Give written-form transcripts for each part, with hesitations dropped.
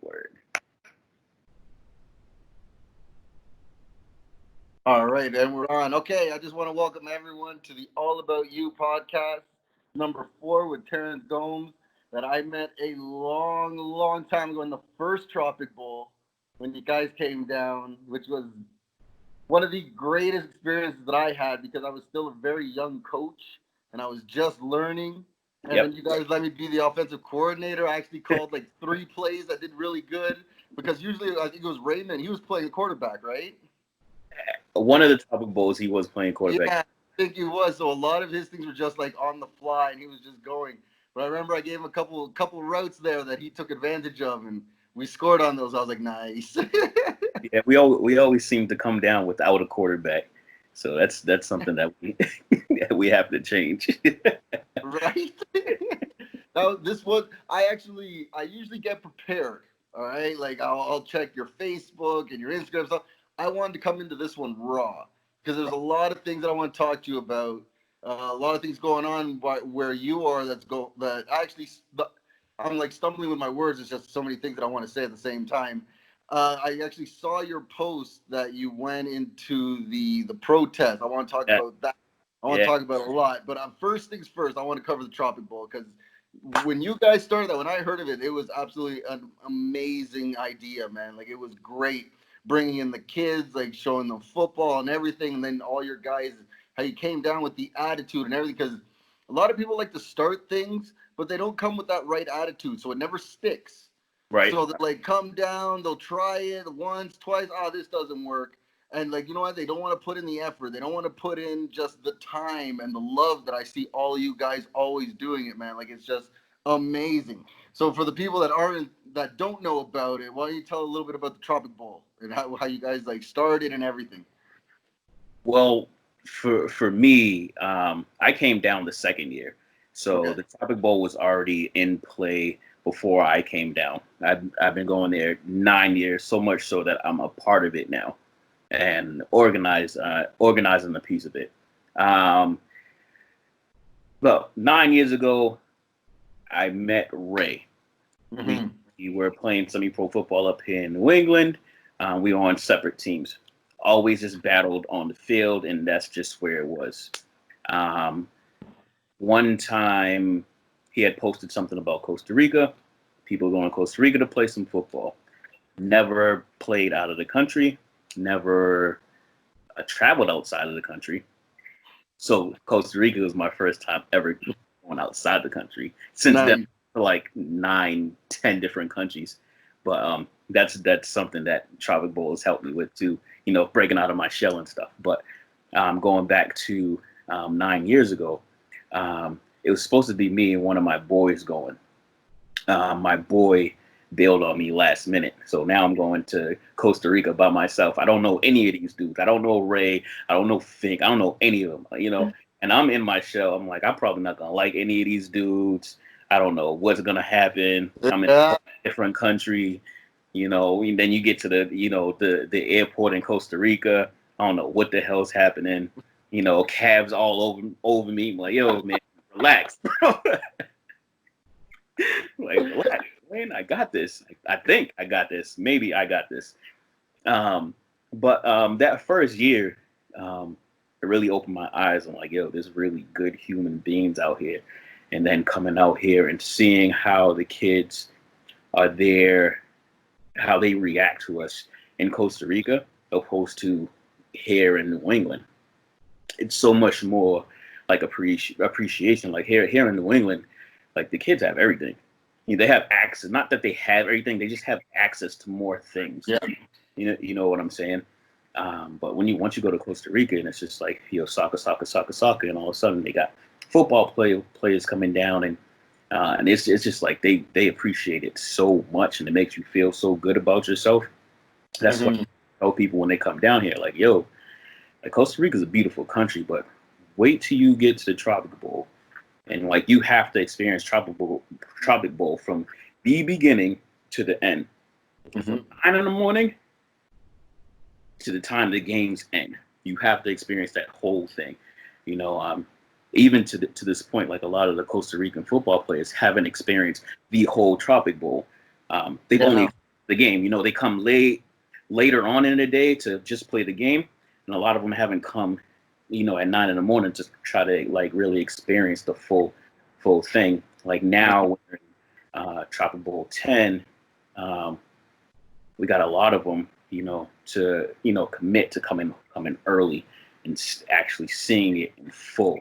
word. All right, and we're on. Okay, I just want to welcome everyone to the All About You podcast, number 4 with Terrence Gomes, that I met a long, long time ago in the first Tropic Bowl when you guys came down, which was one of the greatest experiences that I had because I was still a very young coach and I was just learning. And Yep. then you guys let me be the offensive coordinator. I actually called like 3 plays that did really good because usually I think it was Raymond. He was playing quarterback, right? One of the topic bowls, he was playing quarterback. Yeah, I think he was. So a lot of his things were just like on the fly, and he was just going. But I remember I gave him a couple routes there that he took advantage of, and we scored on those. I was like, nice. Yeah, we always seem to come down without a quarterback, so that's something that we that we have to change. Right? Now this was I usually get prepared. All right, like I'll check your Facebook and your Instagram stuff. I wanted to come into this one raw because there's a lot of things that I want to talk to you about. A lot of things going on where you are that actually I'm like stumbling with my words. It's just so many things that I want to say at the same time. I actually saw your post that you went into the protest. I want to talk Yeah, about that. I want to yeah, talk about a lot, but first things first, I want to cover the Tropic Bowl because when you guys started that, when I heard of it, it was absolutely an amazing idea, man. Like it was great bringing in the kids, like showing them football and everything, and then all your guys, how you came down with the attitude and everything. Because a lot of people like to start things, but they don't come with that right attitude, so it never sticks. right. So they like come down, they'll try it once, twice. Oh, this doesn't work. And like you know what? They don't want to put in the effort. They don't want to put in just the time and the love that I see all you guys always doing it, man. Like it's just amazing. So for the people that don't know about it, why don't you tell a little bit about the Tropic Bowl and how you guys like started and everything? Well, for me, I came down the second year, so Okay. the topic bowl was already in play before I came down. I've been going there 9 years, so much so that I'm a part of it now and organizing a piece of it. Um, Well, 9 years ago, I met Ray. We, Mm-hmm. we were playing semi-pro football up here in New England. We were on separate teams. Always just battled on the field, and that's just where it was. Um, One time, he had posted something about Costa Rica. People going to Costa Rica to play some football. Never played out of the country. Never traveled outside of the country. So Costa Rica was my first time ever going outside the country. Since then, Nice. for like 9, 10 different countries. But that's something that Tropic Bowl has helped me with too. Breaking out of my shell and stuff. But going back to 9 years ago, it was supposed to be me and one of my boys going. My boy bailed on me last minute. So now I'm going to Costa Rica by myself. I don't know any of these dudes. I don't know Ray. I don't know Fink. I don't know any of them. And I'm in my shell. I'm like, I'm probably not going to like any of these dudes. I don't know what's going to happen. I'm in a Yeah. different country, and then you get to the airport in Costa Rica. I don't know what the hell's happening. Cabs all over me. I'm like, yo, man, relax, bro. Like, relax, man. I got this. I think I got this. Maybe I got this. But that first year, it really opened my eyes. I'm like, yo, there's really good human beings out here. And then coming out here and seeing how the kids are there, how they react to us in Costa Rica, opposed to here in New England. It's so much more like appreciation. Like here in New England, like the kids have everything. They have access. Not that they have everything; they just have access to more things. Yeah. You know what I'm saying? But once you go to Costa Rica, and it's just like soccer, soccer, soccer, soccer, and all of a sudden they got football players coming down, and it's just like they appreciate it so much, and it makes you feel so good about yourself. That's why I Mm-hmm. tell people when they come down here, like, yo, like Costa Rica is a beautiful country, but wait till you get to the Tropic Bowl, and like you have to experience Tropic Bowl from the beginning to the end, from Mm-hmm. 9 in the morning to the time the games end. You have to experience that whole thing. You know, even to this point, like a lot of the Costa Rican football players haven't experienced the whole Tropic Bowl. They've only Yeah. the game. You know, they come later on in the day to just play the game, and a lot of them haven't come, you know, at 9 in the morning to try to like really experience the full thing. Like now, we're in, Tropic Bowl 10. We got a lot of them, you know, to commit to coming early and actually seeing it in full.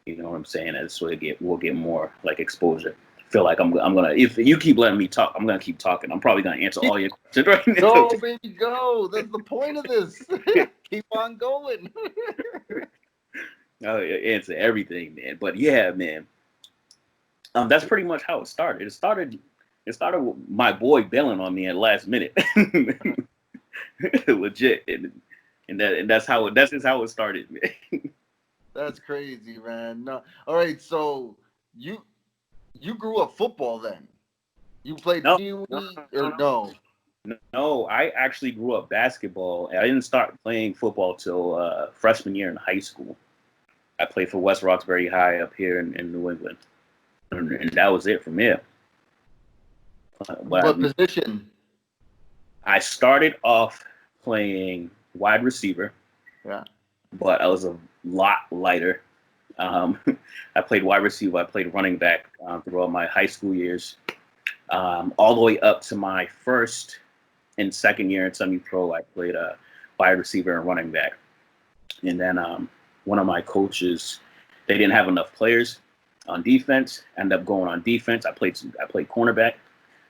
You know what I'm saying? And so we'll get more like exposure. I feel like I'm gonna, if you keep letting me talk, I'm gonna keep talking. I'm probably gonna answer all your questions right now. Go, baby, go. That's the point of this. Keep on going. Oh, answer everything, man. But yeah, man. That's pretty much how it started. It started with my boy bailing on me at last minute. Legit. And that's just how it started, man. That's crazy, man. No. All right, so you grew up football then. You played No, Pee Wee no, or no? no, I actually grew up basketball. I didn't start playing football till freshman year in high school. I played for West Roxbury High up here in New England, and that was it from there. What position? I started off playing wide receiver, Yeah. but I was a lot lighter. I played wide receiver. I played running back throughout my high school years, all the way up to my first and second year in semi-pro. I played wide receiver and running back. And then one of my coaches, they didn't have enough players on defense. Ended up going on defense. I played cornerback.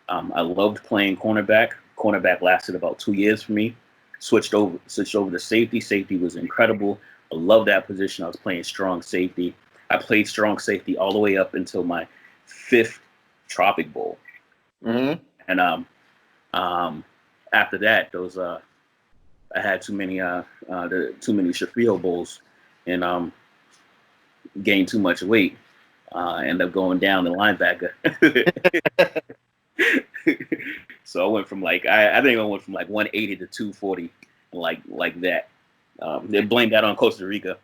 I loved playing cornerback. Cornerback lasted about 2 years for me. Switched over to safety. Safety was incredible. I love that position. I was playing strong safety. I played strong safety all the way up until my 5th Tropic Bowl. Mm-hmm. And after that, I had too many Shafrio Bowls and gained too much weight. Ended up going down the linebacker. So I went from I think I went from 180 to 240, like that. They blamed that on Costa Rica.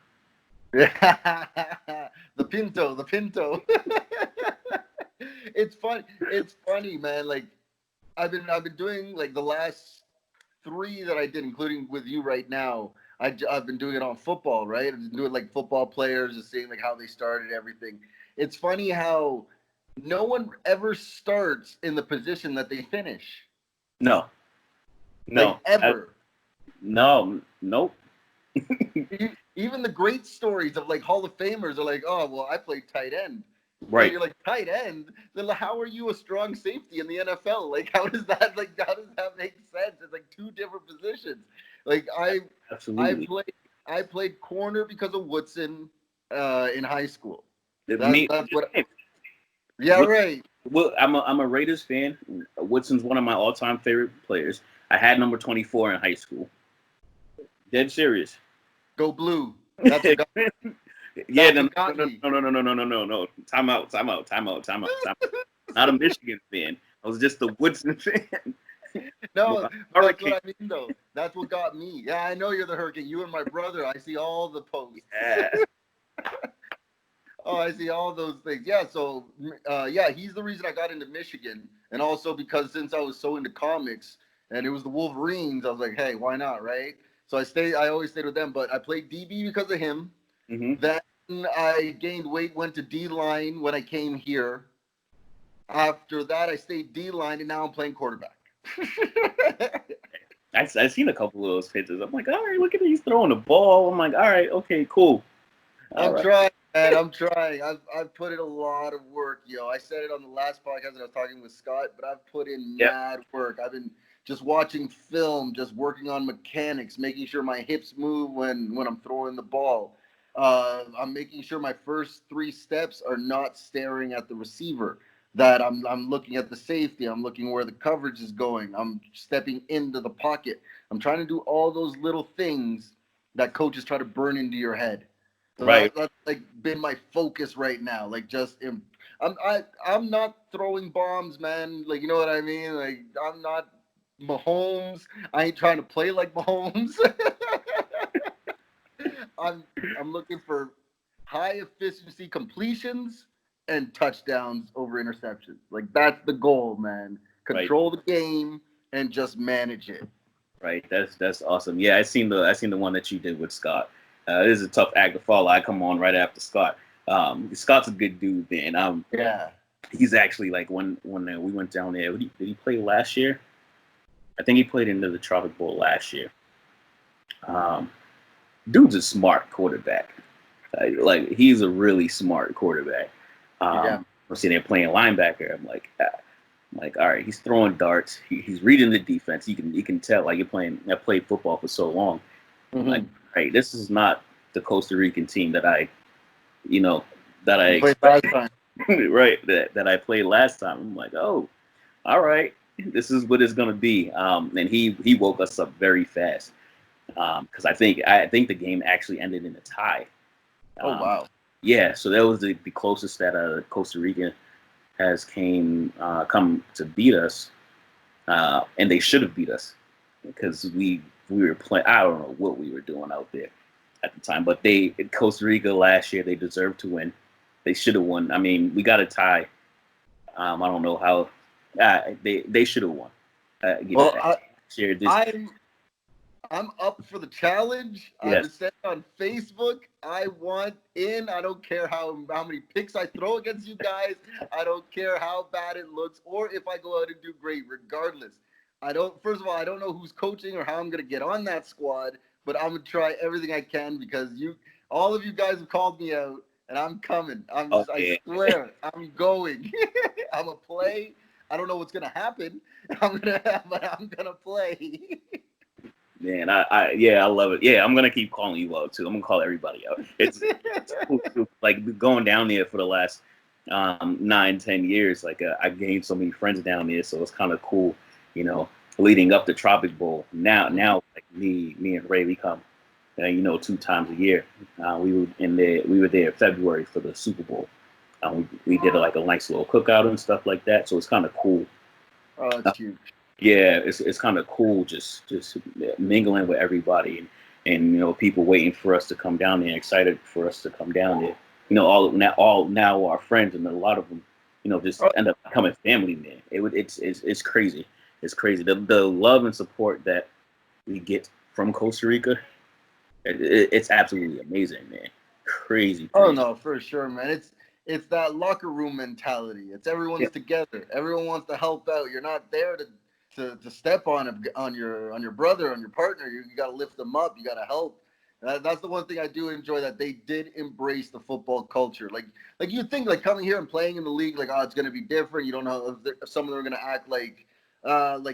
the Pinto. It's funny, man. Like I've been doing like the last 3 that I did, including with you right now. I've been doing it on football, right? I've been doing like football players and seeing like how they started everything. It's funny how no one ever starts in the position that they finish. No. Like ever. Nope. Even the great stories of like Hall of Famers are like, oh, well, I played tight end. Right. And you're like, tight end? Then how are you a strong safety in the NFL? Like, how does that make sense? It's like 2 different positions. Like Absolutely. I played corner because of Woodson in high school. Me, That's what. Yeah, right. Well, I'm a Raiders fan. Woodson's one of my all-time favorite players. I had number 24 in high school. Dead serious. Go blue. That's what got me. Yeah, no. Time out. Not a Michigan fan. I was just a Woodson fan. No, that's what I mean, though. That's what got me. Yeah, I know you're the Hurricane. You and my brother. I see all the posts. Yeah. Oh, I see all those things. Yeah, so, yeah, he's the reason I got into Michigan. And also because since I was so into comics and it was the Wolverines, I was like, hey, why not, right? So I always stayed with them. But I played DB because of him. Mm-hmm. Then I gained weight, went to D-line when I came here. After that, I stayed D-line, and now I'm playing quarterback. I've seen a couple of those pictures. I'm like, all right, look at he's throwing the ball. I'm like, all right, okay, cool. I'm trying, man. I'm trying. I've put in a lot of work, yo. I said it on the last podcast that I was talking with Scott, but I've put in mad work. I've been just watching film, just working on mechanics, making sure my hips move when I'm throwing the ball. I'm making sure my first 3 steps are not staring at the receiver. That I'm looking at the safety. I'm looking where the coverage is going. I'm stepping into the pocket. I'm trying to do all those little things that coaches try to burn into your head. So right. That's like been my focus right now. Like I'm not throwing bombs, man. Like, you know what I mean? Like, I'm not Mahomes. I ain't trying to play like Mahomes. I'm looking for high efficiency completions and touchdowns over interceptions. Like, that's the goal, man. Control the game and just manage it. Right. That's awesome. Yeah, I seen the one that you did with Scott. It is a tough act to follow. I come on right after Scott. Scott's a good dude, man. Yeah. He's actually like when we went down there. Did he play last year? I think he played into the Tropic Bowl last year. Um, Dude's a smart quarterback. Like he's a really smart quarterback. Yeah. I'm sitting there playing linebacker. I'm like, all right, he's throwing darts. He's reading the defense. You can tell like you're playing. I played football for so long. I'm like, Mm-hmm. hey, this is not the Costa Rican team that I, you know, that I You played last expected. time. Right, that I played last time. I'm like, oh, all right, this is what it's gonna be. And he woke us up very fast. Because I think the game actually ended in a tie. Oh Um, wow. yeah, so that was the closest that Costa Rica has come to beat us, and they should have beat us because we were playing. I don't know what we were doing out there at the time, but Costa Rica last year they deserved to win. They should have won. I mean, we got a tie. I don't know how. They should have won. Well, Share this. I'm I'm up for the challenge. I've Yes. said on Facebook, I want in. I don't care how many picks I throw against you guys. I don't care how bad it looks, or if I go out and do great. Regardless, I don't. First of all, I don't know who's coaching or how I'm gonna get on that squad, but I'm gonna try everything I can because all of you guys have called me out, and I'm coming. I Okay. swear, I'm going. I'm a play. I don't know what's gonna happen. But I'm gonna play. Man, I love it. Yeah, I'm gonna keep calling you out too. I'm gonna call everybody out. It's cool too. Like going down there for the last 9, 10 years. Like I gained so many friends down there, so it's kind of cool, you know. Leading up to Tropic Bowl, now like me and Ray, we come, 2 times a year. We were there in February for the Super Bowl. We did like a nice little cookout and stuff like that, so it's kind of cool. Oh, it's huge. Yeah, it's kind of cool just mingling with everybody and people waiting for us to come down there, excited for us to come down there. All now our friends and a lot of them, just Oh, end up becoming family, man. It's crazy. It's crazy. The love and support that we get from Costa Rica, it's absolutely amazing, man. Crazy, oh crazy. no, for sure, man. It's that locker room mentality. It's Yeah, everyone's together. Everyone wants to help out. You're not there to step on your brother, on your partner. You got to lift them up. You got to help. That's the one thing I do enjoy, that they did embrace the football culture. Like you think, like coming here and playing in the league, like, oh, it's gonna be different. You don't know if some of them are gonna act like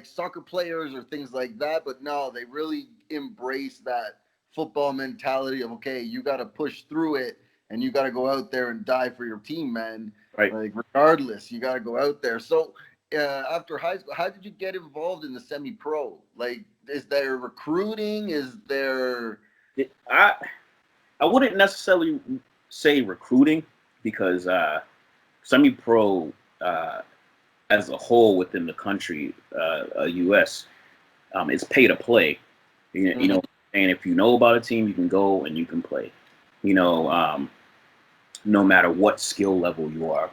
soccer players or things like that. But no, they really embrace that football mentality of, okay, you got to push through it and you got to go out there and die for your team, man. right. Like regardless, you got to go out there. So after high school, how did you get involved in the semi-pro? Like, is there recruiting? Is there? I wouldn't necessarily say recruiting because semi-pro as a whole within the country, U.S. Is pay to play. Mhm. And if you know about a team, you can go and you can play. You know, no matter what skill level you are,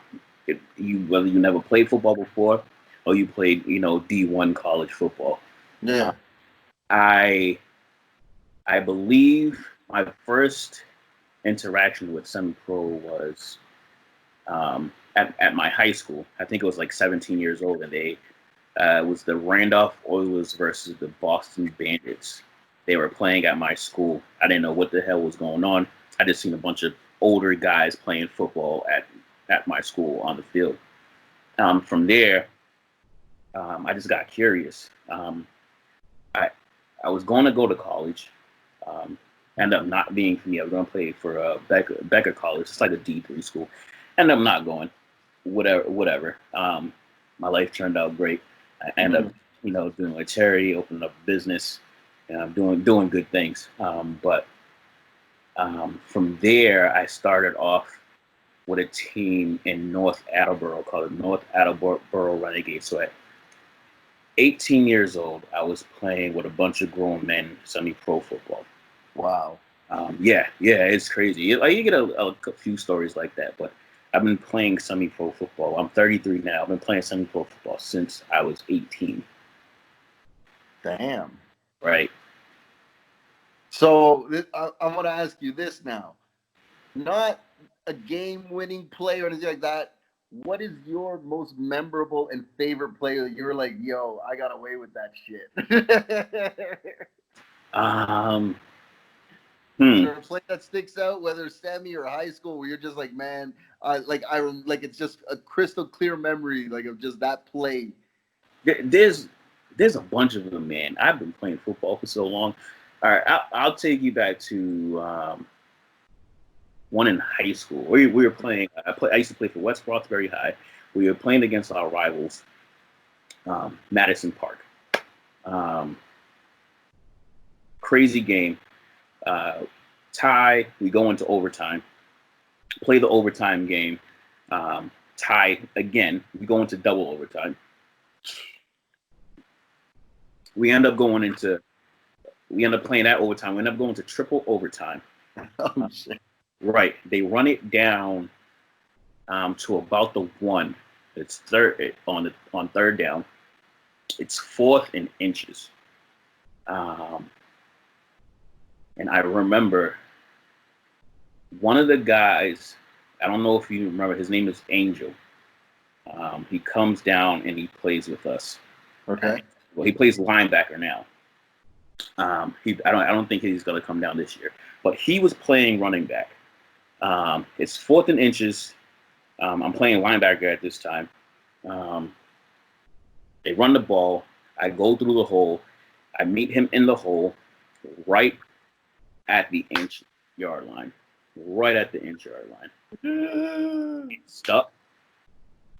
whether you never played football before or you played, D1 college football. Uh, Yeah. I I believe my first interaction with semi-pro was at my high school. I think it was like 17 years old, and they was the Randolph Oilers versus the Boston Bandits. They were playing at my school. I didn't know what the hell was going on. I just seen a bunch of older guys playing football at my school on the field. From there, I just got curious. I I was going to go to college. Um, Ended up not being for me. I was going to play for Becker College. It's like a D3 school. Ended up not going. Whatever. My life turned out great. I ended up, Mhm. doing a charity, opening up a business, and I'm doing good things. But from there, I started off with a team in North Attleboro called the North Attleboro Renegades. So at 18 years old, I was playing with a bunch of grown men semi-pro football. Wow. Yeah, it's crazy. Like you get a few stories like that, but I've been playing semi-pro football. I'm 33 now. I've been playing semi-pro football since I was 18. Damn. Right. So I want to ask you this now. Not a game-winning play or anything like that. What is your most memorable and favorite play that you're like, yo, I got away with that shit? Um. Is Hmm. there a play that sticks out, whether semi or high school, where you're just like, man, like it's just a crystal clear memory, like of just that play. There's a bunch of them, man. I've been playing football for so long. All right, I'll take you back to one in high school. We were playing. I used to play for West Roxbury High. We were playing against our rivals, Madison Park. Um, Crazy game. Tie. We go into overtime. Play the overtime game. Tie again. We go into double overtime. We end up going into. We end up playing that overtime. We end up going to triple overtime. Oh shit! Right. They run it down to about the one. It's third on third down. It's fourth in inches. And I remember one of the guys. I don't know if you remember. His name is Angel. He comes down and he plays with us. Okay. Well, he plays linebacker now. I don't think he's going to come down this year, but he was playing running back. It's fourth in inches. I'm playing linebacker at this time. They run the ball. I go through the hole. I meet him in the hole, right at the inch-yard line. Right at the inch-yard line. Stuck.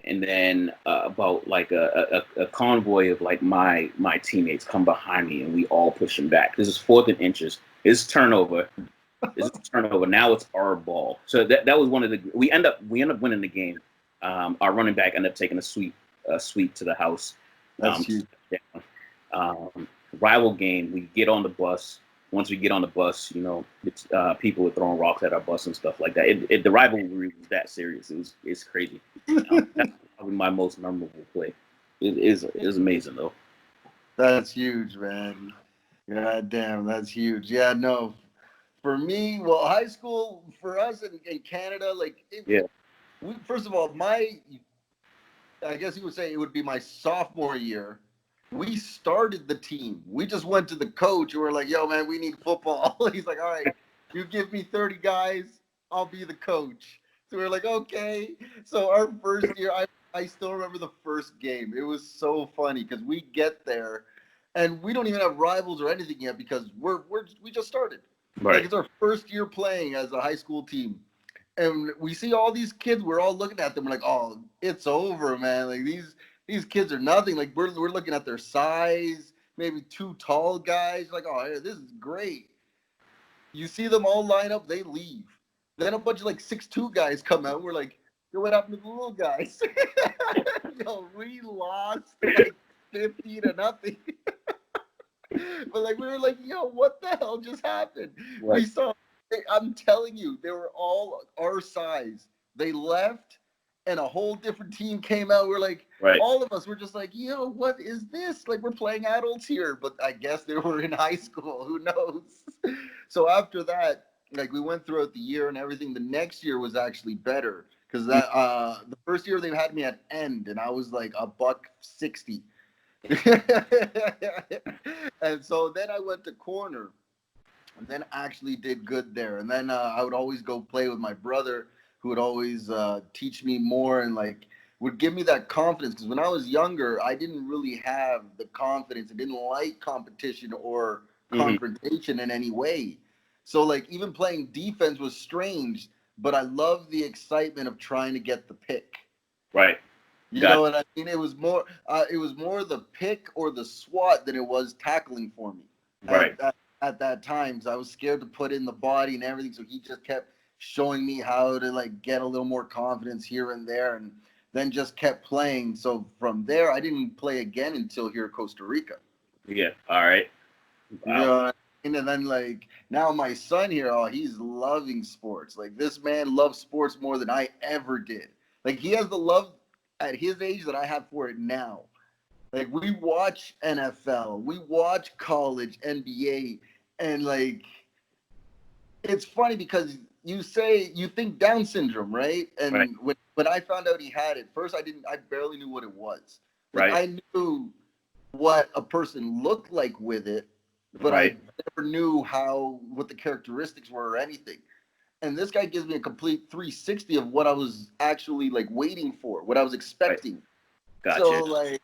And then about like a convoy of like my teammates come behind me and we all push him back. This is fourth and inches. It's turnover. Now it's our ball. So that was one of the we end up winning the game. Our running back ended up taking a sweep to the house. That's huge. Rival game. We get on the bus. Once we get on the bus, it's, people were throwing rocks at our bus and stuff like that. The rivalry was that serious. It's crazy. That's probably my most memorable play. It is amazing though. That's huge, man. God damn, that's huge. Yeah, no. For me, well, high school for us in Canada, like, first of all, I guess you would say it would be my sophomore year. We started the team. We just went to the coach and we're like, yo, man, we need football. He's like, all right, you give me 30 guys, I'll be the coach. So we're like, okay. So our first year, I still remember the first game. It was so funny because we get there and we don't even have rivals or anything yet because we just started. Right. Like, it's our first year playing as a high school team. And we see all these kids, we're all looking at them, we're like, oh, it's over, man. Like these kids are nothing. Like we're looking at their size, maybe two tall guys. Like, oh, this is great. You see them all line up, they leave. Then a bunch of like 6'2" guys come out. We're like, yo, what happened to the little guys? Yo, we lost like 50-0. But like we were like, yo, what the hell just happened? Right. We saw. I'm telling you, they were all our size. They left, and a whole different team came out. We're like, Right. all of us were just like, yo, what is this? Like, we're playing adults here, but I guess they were in high school. Who knows? So after that, like, we went throughout the year and everything. The next year was actually better because that the first year they had me at end, and I was like $160. And so then I went to corner and then actually did good there. And then I would always go play with my brother who would always teach me more and like would give me that confidence. Because when I was younger, I didn't really have the confidence. I didn't like competition or confrontation in any way. So like even playing defense was strange, but I loved the excitement of trying to get the pick. Right. You know what I mean? It was more the pick or the swat than it was tackling for me. Right. At that time, so I was scared to put in the body and everything. So he just kept showing me how to like get a little more confidence here and there, and then just kept playing. So from there, I didn't play again until here in Costa Rica. Yeah. All right. Wow. You know what I mean? And then like now my son here, oh, he's loving sports. Like this man loves sports more than I ever did. Like he has the love at his age that I have for it now. Like we watch NFL, we watch college, NBA, and like it's funny because you say you think Down syndrome, right? Right, And when I found out he had it, first I barely knew what it was. Like right, I knew what a person looked like with it, but I right, never knew what the characteristics were or anything. And this guy gives me a complete 360 of what I was actually like waiting for, what I was right. expecting. So Gotcha. like,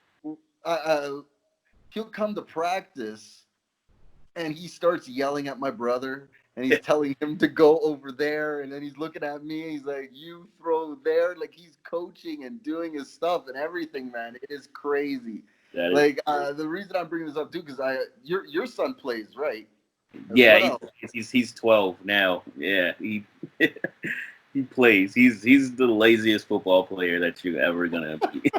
he'll come to practice and he starts yelling at my brother and he's telling him to go over there, and then he's looking at me and he's like, you throw there. Like he's coaching and doing his stuff and everything, man. It is crazy. That is, Like the reason I'm bringing this up too, because your son plays, right, as yeah. well. He's 12 now. Yeah, he he plays. He's the laziest football player that you're ever gonna be.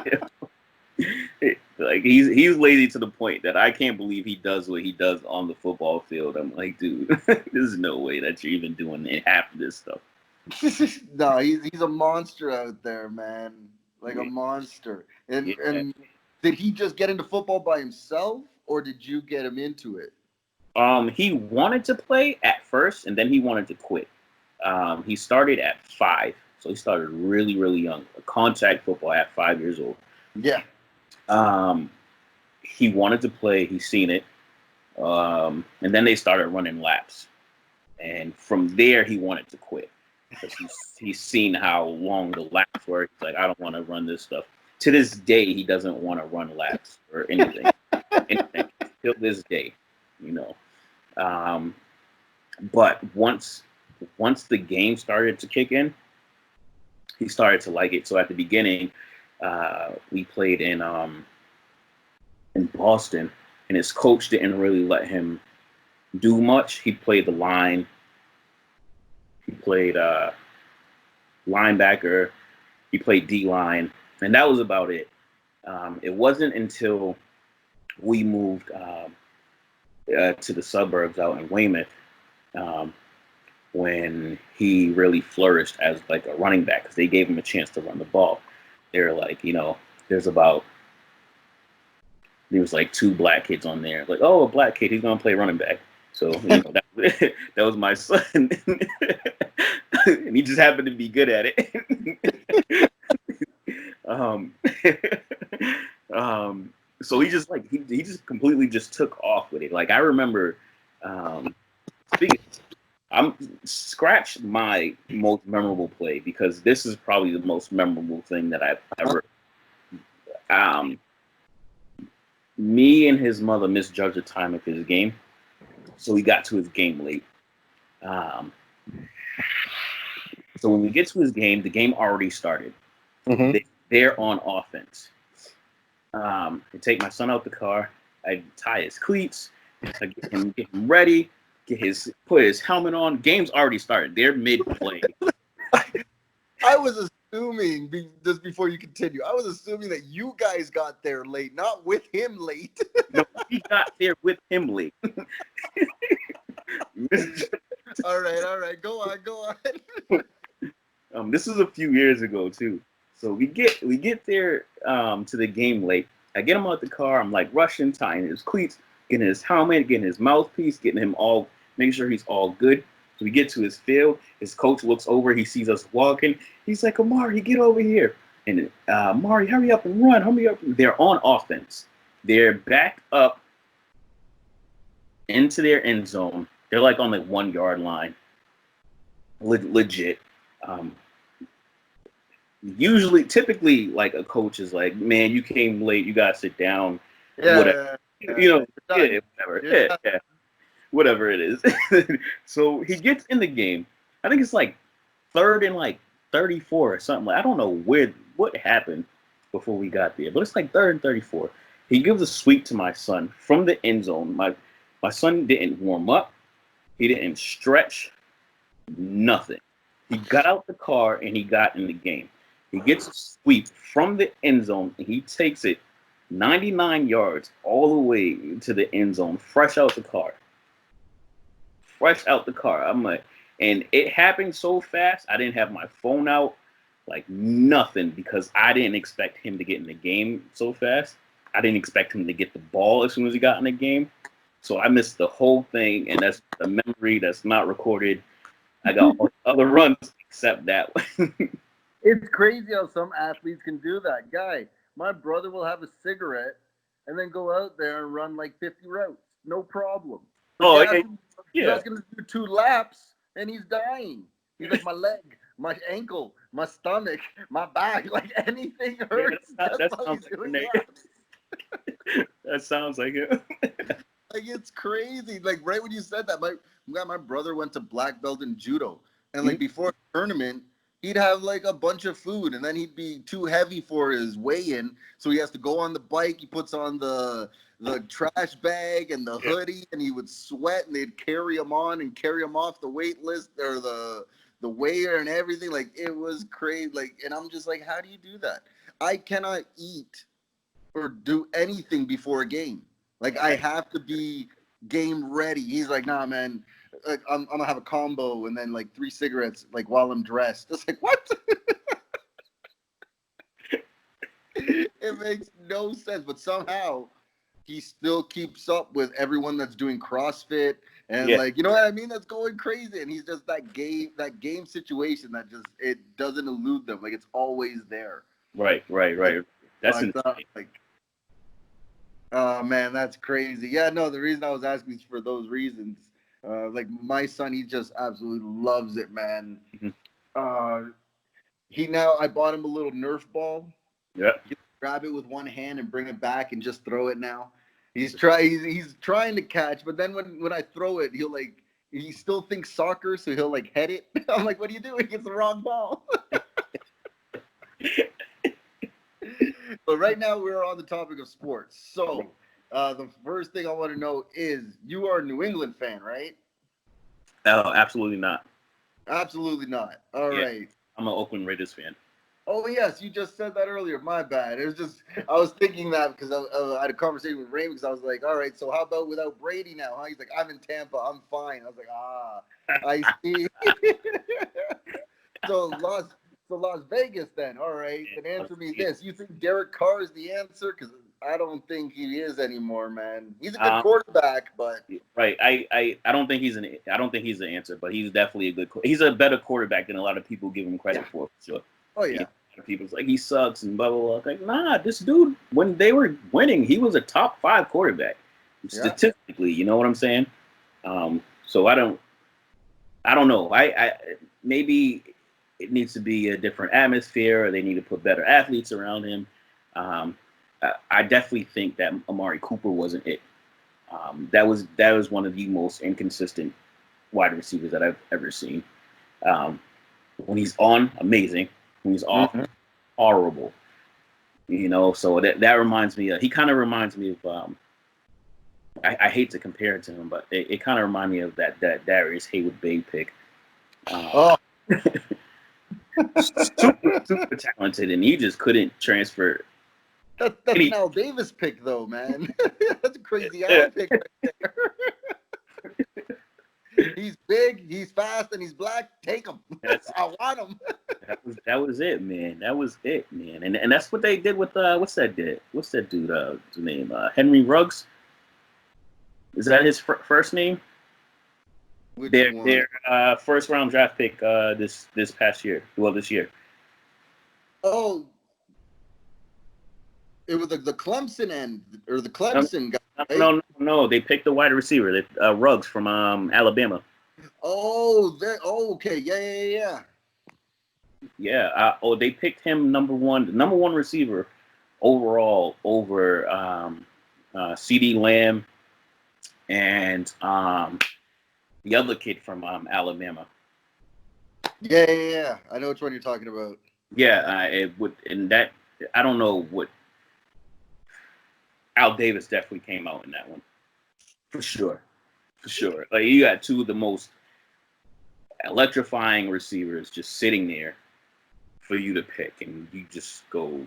Like he's lazy to the point that I can't believe he does what he does on the football field. I'm like, dude, there's no way that you're even doing half of this stuff. No, he's a monster out there, man. Like a Yeah. monster. Yeah. And did he just get into football by himself, or did you get him into it? He wanted to play at first, and then he wanted to quit. He started at 5, so he started really, really young. Contact football at 5 years old. Yeah. Um, he wanted to play. He's seen it, and then they started running laps, and from there he wanted to quit because he's seen how long the laps were. He's like, I don't want to run this stuff. To this day, he doesn't want to run laps or anything. Anything. Till this day, you know. Um, but once the game started to kick in, he started to like it. So at the beginning, we played in Boston, and his coach didn't really let him do much. He played the line. He played linebacker. He played D line, and that was about it. It wasn't until we moved to the suburbs out in Weymouth um, when he really flourished as like a running back because they gave him a chance to run the ball. They were like, there's about there was like 2 black kids on there. Like, oh, a black kid, he's gonna play running back. So that that was my son, and he just happened to be good at it. um, so he just like he just completely just took off with it. Like I remember, speaking, I'm scratch my most memorable play because this is probably the most memorable thing that I've ever. Um, Me and his mother misjudged the time of his game, so he got to his game late. Um, so when we get to his game, the game already started. Mm-hmm. They're on offense. I take my son out the car. I tie his cleats. I get him ready. Put his helmet on. Game's already started. They're mid play. I was assuming just before you continue, I was assuming that you guys got there late, not with him late. No, we got there with him late. All right, go on. This is a few years ago too. So we get there to the game late. I get him out the car. I'm like rushing, tying his cleats, getting his helmet, getting his mouthpiece, getting him all, making sure he's all good. So we get to his field. His coach looks over. He sees us walking. He's like, Amari, get over here. And Amari, hurry up and run. Hurry up. They're on offense. They're backed up into their end zone. They're like on the 1 yard line. Legit. Um, typically, like a coach is like, man, you came late. You got to sit down. Whatever. Yeah, whatever. Yeah, whatever it is. So he gets in the game. I think it's like third and like 34 or something. Like I don't know what happened before we got there, but it's like third and 34. He gives a sweep to my son from the end zone. My son didn't warm up. He didn't stretch. Nothing. He got out the car and he got in the game. He gets a sweep from the end zone and he takes it 99 yards all the way to the end zone, fresh out the car. Fresh out the car. I'm like, and it happened so fast. I didn't have my phone out, like nothing, because I didn't expect him to get in the game so fast. I didn't expect him to get the ball as soon as he got in the game. So I missed the whole thing, and that's the memory that's not recorded. I got all the other runs except that one. It's crazy how some athletes can do that. Guy, my brother will have a cigarette and then go out there and run like 50 routes. No problem. But Oh, you yeah. ask him, you Yeah. ask him to do 2 laps and he's dying. He's like, my leg, my ankle, my stomach, my back, like anything hurts. that That's how sounds he's like doing Renee. laps. That sounds like it. Like it's crazy. Like right when you said that, my brother went to black belt in judo, and like Mhm. before a tournament, he'd have like a bunch of food, and then he'd be too heavy for his weigh-in, so he has to go on the bike. He puts on the trash bag and the Yeah. hoodie, and he would sweat, and they'd carry him on and carry him off the weight list or the weigher and everything. Like it was crazy. Like, and I'm just like, how do you do that? I cannot eat or do anything before a game. Like I have to be game ready. He's like, nah, man. Like, I'm gonna have a combo and then like 3 cigarettes like while I'm dressed. It's like what? It makes no sense. But somehow he still keeps up with everyone that's doing CrossFit and Yeah. like you know what I mean. That's going crazy, and he's just that game situation that just it doesn't elude them. Like it's always there. Right. That's I thought insane. like oh man, that's crazy. Yeah, no, the reason I was asking is for those reasons. Like my son, he just absolutely loves it, man. Mhm. Uh, I bought him a little Nerf ball. Yeah. He can grab it with one hand and bring it back and just throw it now. He's trying to catch, but then when I throw it, he still thinks soccer, so he'll like head it. I'm like, what are you doing? It's the wrong ball. But right now we're on the topic of sports. So the first thing I want to know is you are a New England fan, right? Oh, absolutely not. Absolutely not. All Yeah. right. I'm an Oakland Raiders fan. Oh yes, you just said that earlier. My bad. It was just I was thinking that because I had a conversation with Ray because I was like, all right, so how about without Brady now? Huh? He's like, I'm in Tampa. I'm fine. I was like, I see. So Las Vegas then. All right. Then answer me this. You think Derek Carr is the answer? Because I don't think he is anymore, man. He's a good Um, quarterback, but right. I don't think I don't think he's the answer, but he's definitely a good. He's a better quarterback than a lot of people give him credit for. Sure. oh You know, yeah. a lot of people's like he sucks and blah blah blah. Like, nah, this dude when they were winning, he was a top 5 quarterback Yeah. statistically. You know what I'm saying? So I don't know. I maybe it needs to be a different atmosphere, or they need to put better athletes around him. Um, I definitely think that Amari Cooper wasn't it. That was one of the most inconsistent wide receivers that I've ever seen. Um, when he's on, amazing. When he's off, Mhm. horrible. You know, so that reminds me. He kind of reminds me of. I hate to compare it to him, but it kind of reminds me of that Darius Haywood Bay pick. Oh, Super talented, and he just couldn't transfer that's an any. Al Davis pick though, man. That's a crazy Yeah, Al pick right there. He's big, he's fast, and he's black. Take him. that's I want him. that was it, man. That was it, man. And that's what they did with what's that dude? What's that dude? His name Henry Ruggs. Is that his first name? Which Their one? their first round draft pick this past year. Well, this year. Oh, it was the Clemson end or the No, Clemson guy, right? no. They picked the wide receiver. They Ruggs from Alabama. Oh, okay, yeah. Yeah. They picked him number one receiver overall over C.D. Lamb and the other kid from Alabama. Yeah. I know which one you're talking about. Yeah, it would, and that I don't know what Al Davis definitely came out in that one for sure, for sure. Like you got two of the most electrifying receivers just sitting there for you to pick, and you just go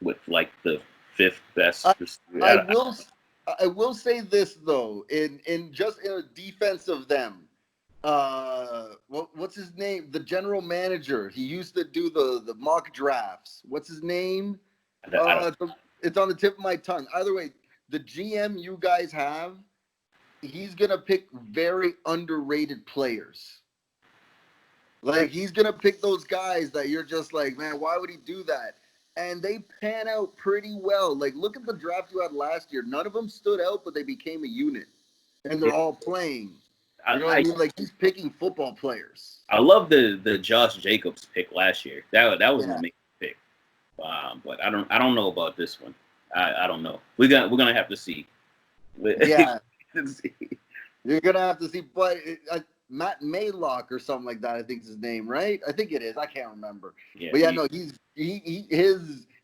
with like the fifth best I, I receiver. will I will say this though, in just in a defense of them. What's his name? The general manager. He used to do the mock drafts. What's his name? I don't. It's on the tip of my tongue. Either way, the GM you guys have, he's gonna pick very underrated players. Like he's gonna pick those guys that you're just like, man, why would he do that? And they pan out pretty well. Like look at the draft you had last year. None of them stood out, but they became a unit, and they're Yeah. all playing. You know what I I mean? Like he's picking football players. I love the Josh Jacobs pick last year. That was an Yeah, amazing pick. But I don't know about this one. I don't know. We're gonna have to see. yeah. You're gonna have to see, but Matt Maylock or something like that. I think is his name, right? I think it is. I can't remember. Yeah, But yeah, no,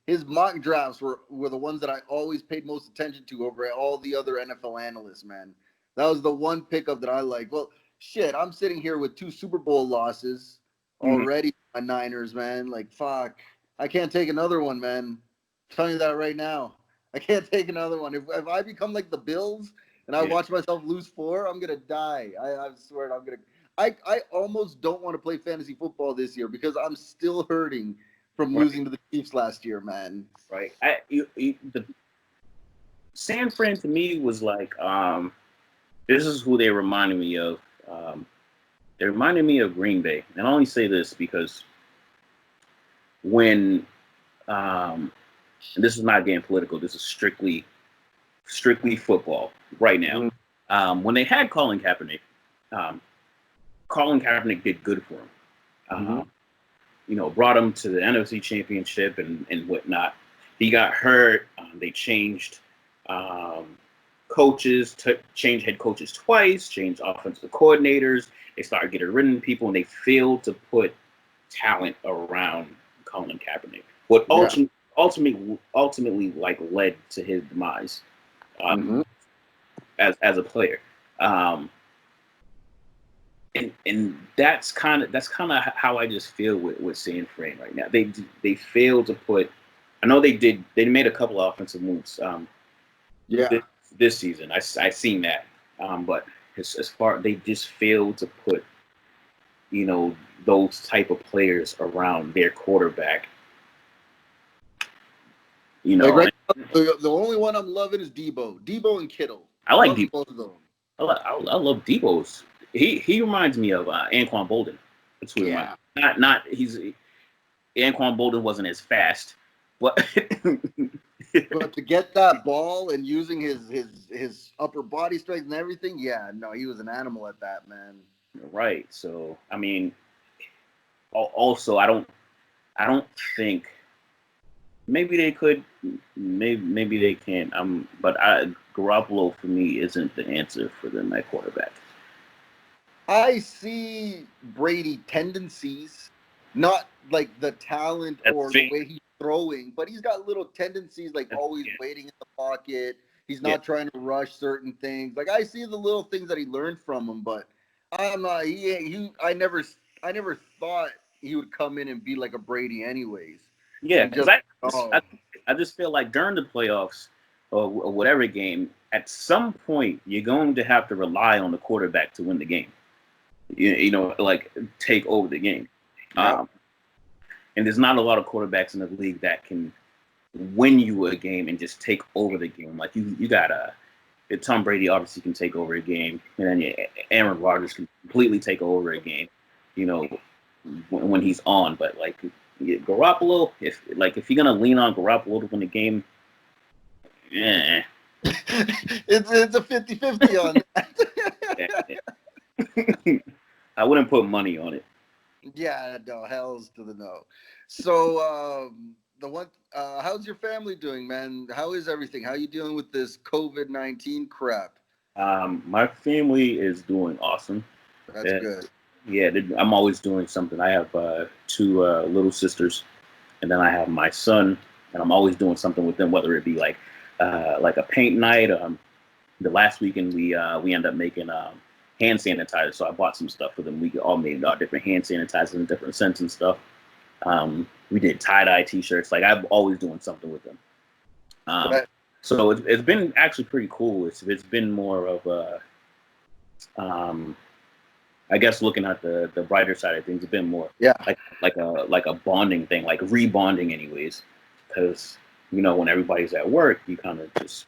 his mock drafts were the ones that I always paid most attention to over all the other NFL analysts. Man, that was the one pickup that I like. Well, shit, I'm sitting here with 2 Super Bowl losses mhm. already. My Niners, man, like fuck, I can't take another one, man. I'm telling you that right now. I can't take another one. If I become like the Bills and I Yeah, watch myself lose 4, I'm gonna die. I swear I'm gonna. I almost don't want to play fantasy football this year because I'm still hurting from right, losing to the Chiefs last year, man. right. The San Fran to me was like this is who they reminded me of. Um, they reminded me of Green Bay, and I only say this because when and this is not getting political. This is strictly football right now. Mhm. When they had um, Colin Kaepernick did good for him. Mhm. Brought him to the NFC Championship and whatnot. He got hurt. They changed um, coaches, changed head coaches twice, changed offensive coordinators. They started getting rid of people, and they failed to put talent around Colin Kaepernick. What Yeah. ultimately like led to his demise Mhm. um, as a player. Um, and that's kind of how I just feel with San Fran right now. They failed to put. I know they did. They made a couple of offensive moves Yeah. this season. I seen that, but as far they just failed to put those type of players around their quarterback. You Like know, right now, the only one I'm loving is Debo. Debo and Kittle. I I'm like loving Debo. both of them. I love Debo's. He reminds me of Anquan Bolden. That's who he reminds. Yeah. Not he's Anquan Bolden wasn't as fast, but But to get that ball and using his upper body strength and everything, yeah, no, he was an animal at that, man. right. So I mean, also I don't think maybe they could, maybe they can. But Garoppolo for me isn't the answer for them at quarterback. I see Brady tendencies, not like the talent That's or the fair. way he's throwing, but he's got little tendencies like always Yeah, waiting in the pocket. He's yeah, not trying to rush certain things. Like I see the little things that he learned from him, but I'm not. I never thought he would come in and be like a Brady, anyways. yeah. And Because just I I just feel like during the playoffs or whatever game, at some point you're going to have to rely on the quarterback to win the game. Like take over the game. yeah, Um, and there's not a lot of quarterbacks in the league that can win you a game and just take over the game. Like you got Tom Brady obviously can take over a game, and then Aaron Rodgers can completely take over a game. You know, when he's on, but like Garoppolo, if you're gonna lean on Garoppolo to win the game, yeah, it's a 50-50 on yeah, that. yeah. I wouldn't put money on it. Yeah, no, hell's to the no. So, the one, how's your family doing, man? How is everything? How you dealing with this COVID-19 crap? My family is doing awesome. That's Yeah, good. yeah, I'm always doing something. I have two little sisters, and then I have my son, and I'm always doing something with them, whether it be like a paint night. The last weekend we end up making hand sanitizer, so I bought some stuff for them. We all made our different hand sanitizers in different scents and stuff. We did tie dye T-shirts. Like I'm always doing something with them. Um, That, so it's been actually pretty cool. It's been more of a um, I guess looking at the brighter side of things, it's been more yeah, like a bonding thing, like rebonding anyways, because when everybody's at work, you kind of just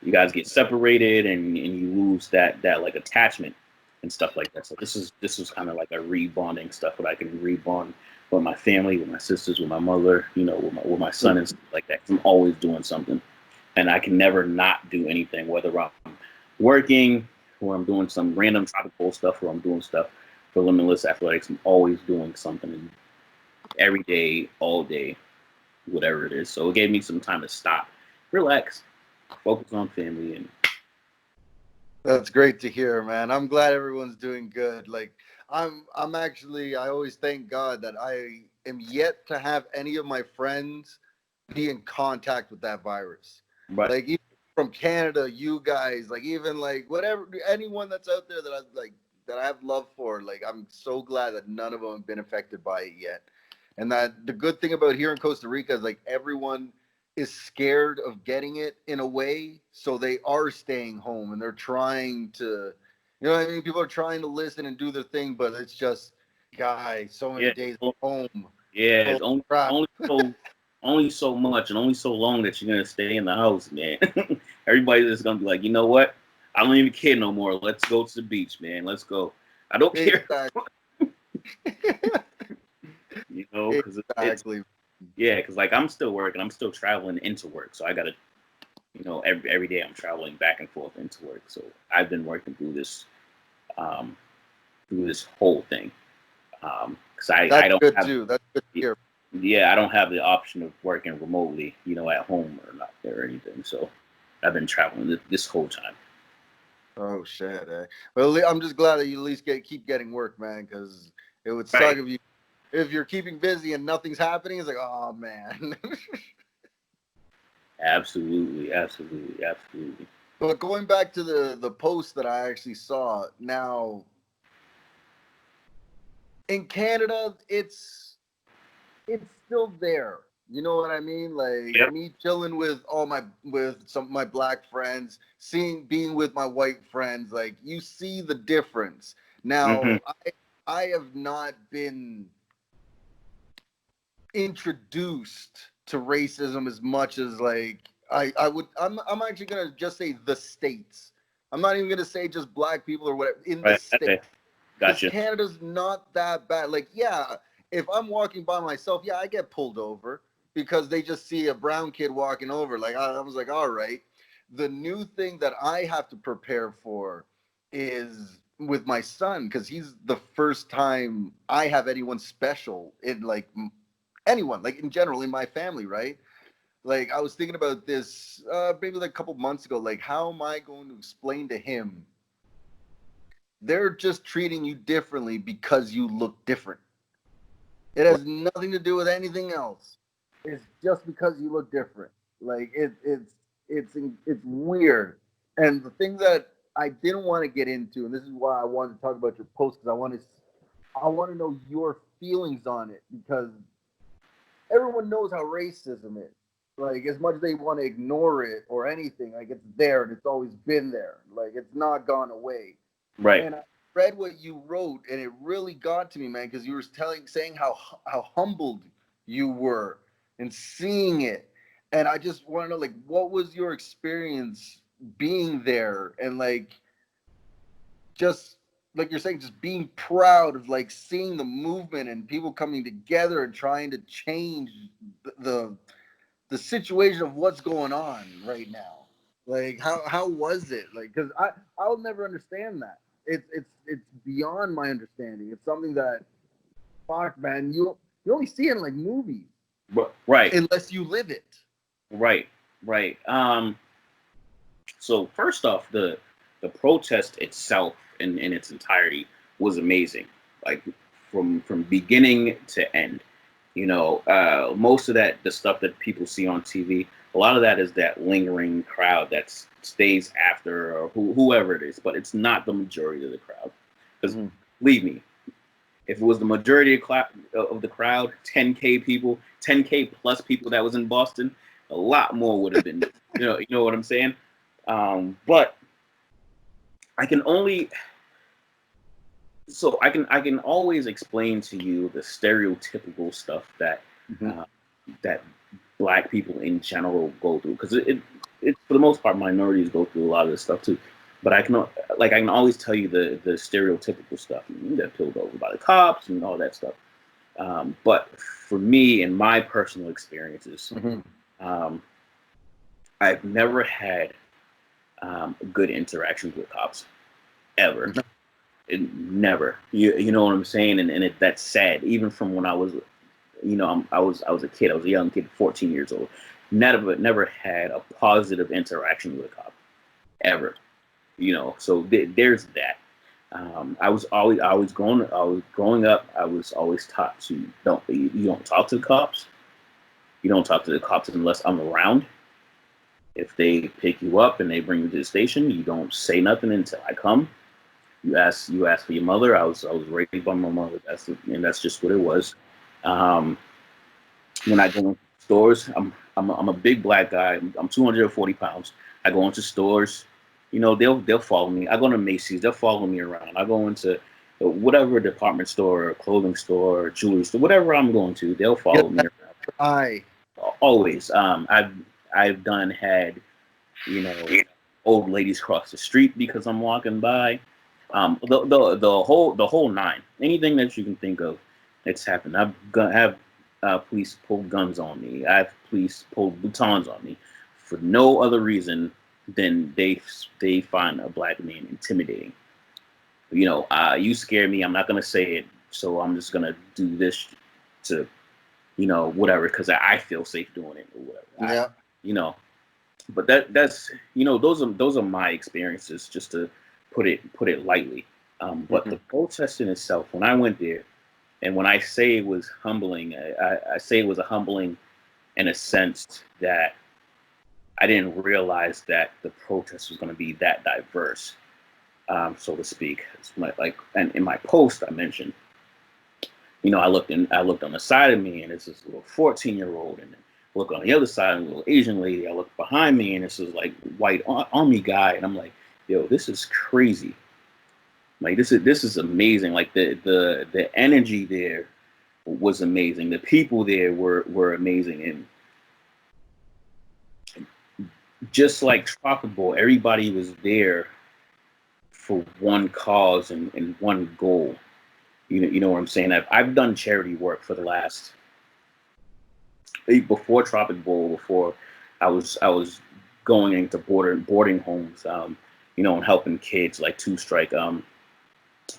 you guys get separated and you lose that like attachment and stuff like that. So this was kind of like a rebonding stuff, but I can rebond with my family, with my sisters, with my mother, with my son and stuff like that. 'Cause I'm always doing something, and I can never not do anything, whether I'm working or I'm doing some random tropical stuff or I'm doing stuff for Limitless Athletics. I'm always doing something every day, all day, whatever it is. So it gave me some time to stop, relax, focus on family, and That's great to hear, man. I'm glad everyone's doing good. Like I'm actually I always thank God that I am yet to have any of my friends be in contact with that virus. right, Like even from Canada, you guys, like even like whatever anyone that's out there that I like that I have love for, like I'm so glad that none of them have been affected by it yet. And that the good thing about here in Costa Rica is like everyone is scared of getting it in a way, so they are staying home and they're trying to, you know what I mean? People are trying to listen and do their thing, but it's just, guys, so many yeah, days at home. yeah. Holy It's only crap. only so only so much and only so long that you're gonna stay in the house, man. Everybody's just gonna be like, you know what? I don't even care no more. Let's go to the beach, man. Let's go. I don't care, Exactly. because it's Exactly. yeah, because like I'm still working, I'm still traveling into work, so I gotta, every day I'm traveling back and forth into work. So I've been working um, through this whole thing, because I That's don't good have, too. That's good to hear. yeah, I don't have the option of working remotely, at home or not there or anything. So I've been traveling this whole time. Oh shit. Well, I'm just glad that you at least keep getting work, man, because it would suck Right. if you're keeping busy and nothing's happening. It's like, oh man. Absolutely, absolutely, absolutely. But going back to the post that I actually saw now in Canada, it's still there. You know what I mean? Like Yep. me chilling with some of my black friends, seeing being with my white friends, like you see the difference. Hmm. Now, I have not been introduced to racism as much as like I would I'm actually gonna just say the states. I'm not even gonna say just black people or whatever in the Right. states, Okay. because Gotcha. Canada's not that bad. Like, yeah, if I'm walking by myself, yeah, I get pulled over because they just see a brown kid walking over. Like, I was like, all right. The new thing that I have to prepare for is with my son, because he's the first time I have anyone special in like anyone, like in general in my family, right? Like, I was thinking about this maybe like a couple months ago. Like, how am I going to explain to him they're just treating you differently because you look different? It has nothing to do with anything else. It's just because you look different. Like it's weird. And the thing that I didn't want to get into, and this is why I wanted to talk about your post, because I want to know your feelings on it, because everyone knows how racism is. Like, as much as they want to ignore it or anything, like it's there and it's always been there. Like, it's not gone away. Right. And I read what you wrote, and it really got to me, man, because you were saying how humbled you were and seeing it. And I just want to know, like, what was your experience being there, and like, just like you're saying, just being proud of like seeing the movement and people coming together and trying to change the the situation of what's going on right now. Like, how was it? Like, because I'll never understand that. It's beyond my understanding. It's something that, fuck, man, you only see it in like movies Right. unless you live it. Right. Right. So first off, the protest itself in its entirety was amazing. Like from beginning to end. Most of that the stuff that people see on TV, a lot of that is that lingering crowd that stays after or whoever it is, but it's not the majority of the crowd. Because Mm-hmm. believe me, if it was the majority of the crowd, 10K people, 10K plus people that was in Boston, a lot more would have been. You know what I'm saying? But I can only I can always explain to you the stereotypical stuff that Mm-hmm. uh, that Black people in general go through, because it for the most part minorities go through a lot of this stuff too. But I can always tell you the stereotypical stuff. You get pulled over by the cops and all that stuff. But for me and my personal experiences, Mm-hmm. um, I've never had good interactions with cops ever. Never. You know what I'm saying? And that's sad. Even from when I was, I was a kid. I was a young kid, 14 years old. Never had a positive interaction with a cop ever. So there's that. I was growing up. I was always taught to you don't talk to the cops. You don't talk to the cops unless I'm around. If they pick you up and they bring you to the station, you don't say nothing until I come. You ask for your mother. I was raised by my mother. That's just what it was. Um, when I go into stores, I'm a big black guy. I'm 240 pounds. I go into stores, they'll follow me. I go to Macy's, they'll follow me around. I go into whatever department store, or clothing store, or jewelry store, whatever I'm going to, they'll Get follow me that around. eye. Always. I've done had you know old ladies cross the street because I'm walking by. The whole nine. Anything that you can think of, it's happened. Have police pull guns on me. I have police pull batons on me for no other reason than they find a black man intimidating. You scare me. I'm not gonna say it, so I'm just gonna do this to whatever, because I feel safe doing it or whatever. Yeah. You know, but those are my experiences, just to put it lightly. But Mm-hmm. the protest in itself, when I went there, and when I say it was humbling, I say it was a humbling in a sense that I didn't realize that the protest was going to be that diverse, so to speak. And in my post I mentioned, I looked on the side of me, and it's this little 14-year-old, and then look on the other side, a little Asian lady. I look behind me, and it's this like white army guy, and I'm like, yo, this is crazy. Like this is amazing. Like the energy there was amazing. The people there were amazing, and just like Tropical, everybody was there for one cause and one goal. You know what I'm saying? I've done charity work for the last before Tropic Bowl, before I was going into boarding homes, and helping kids like Two Strike,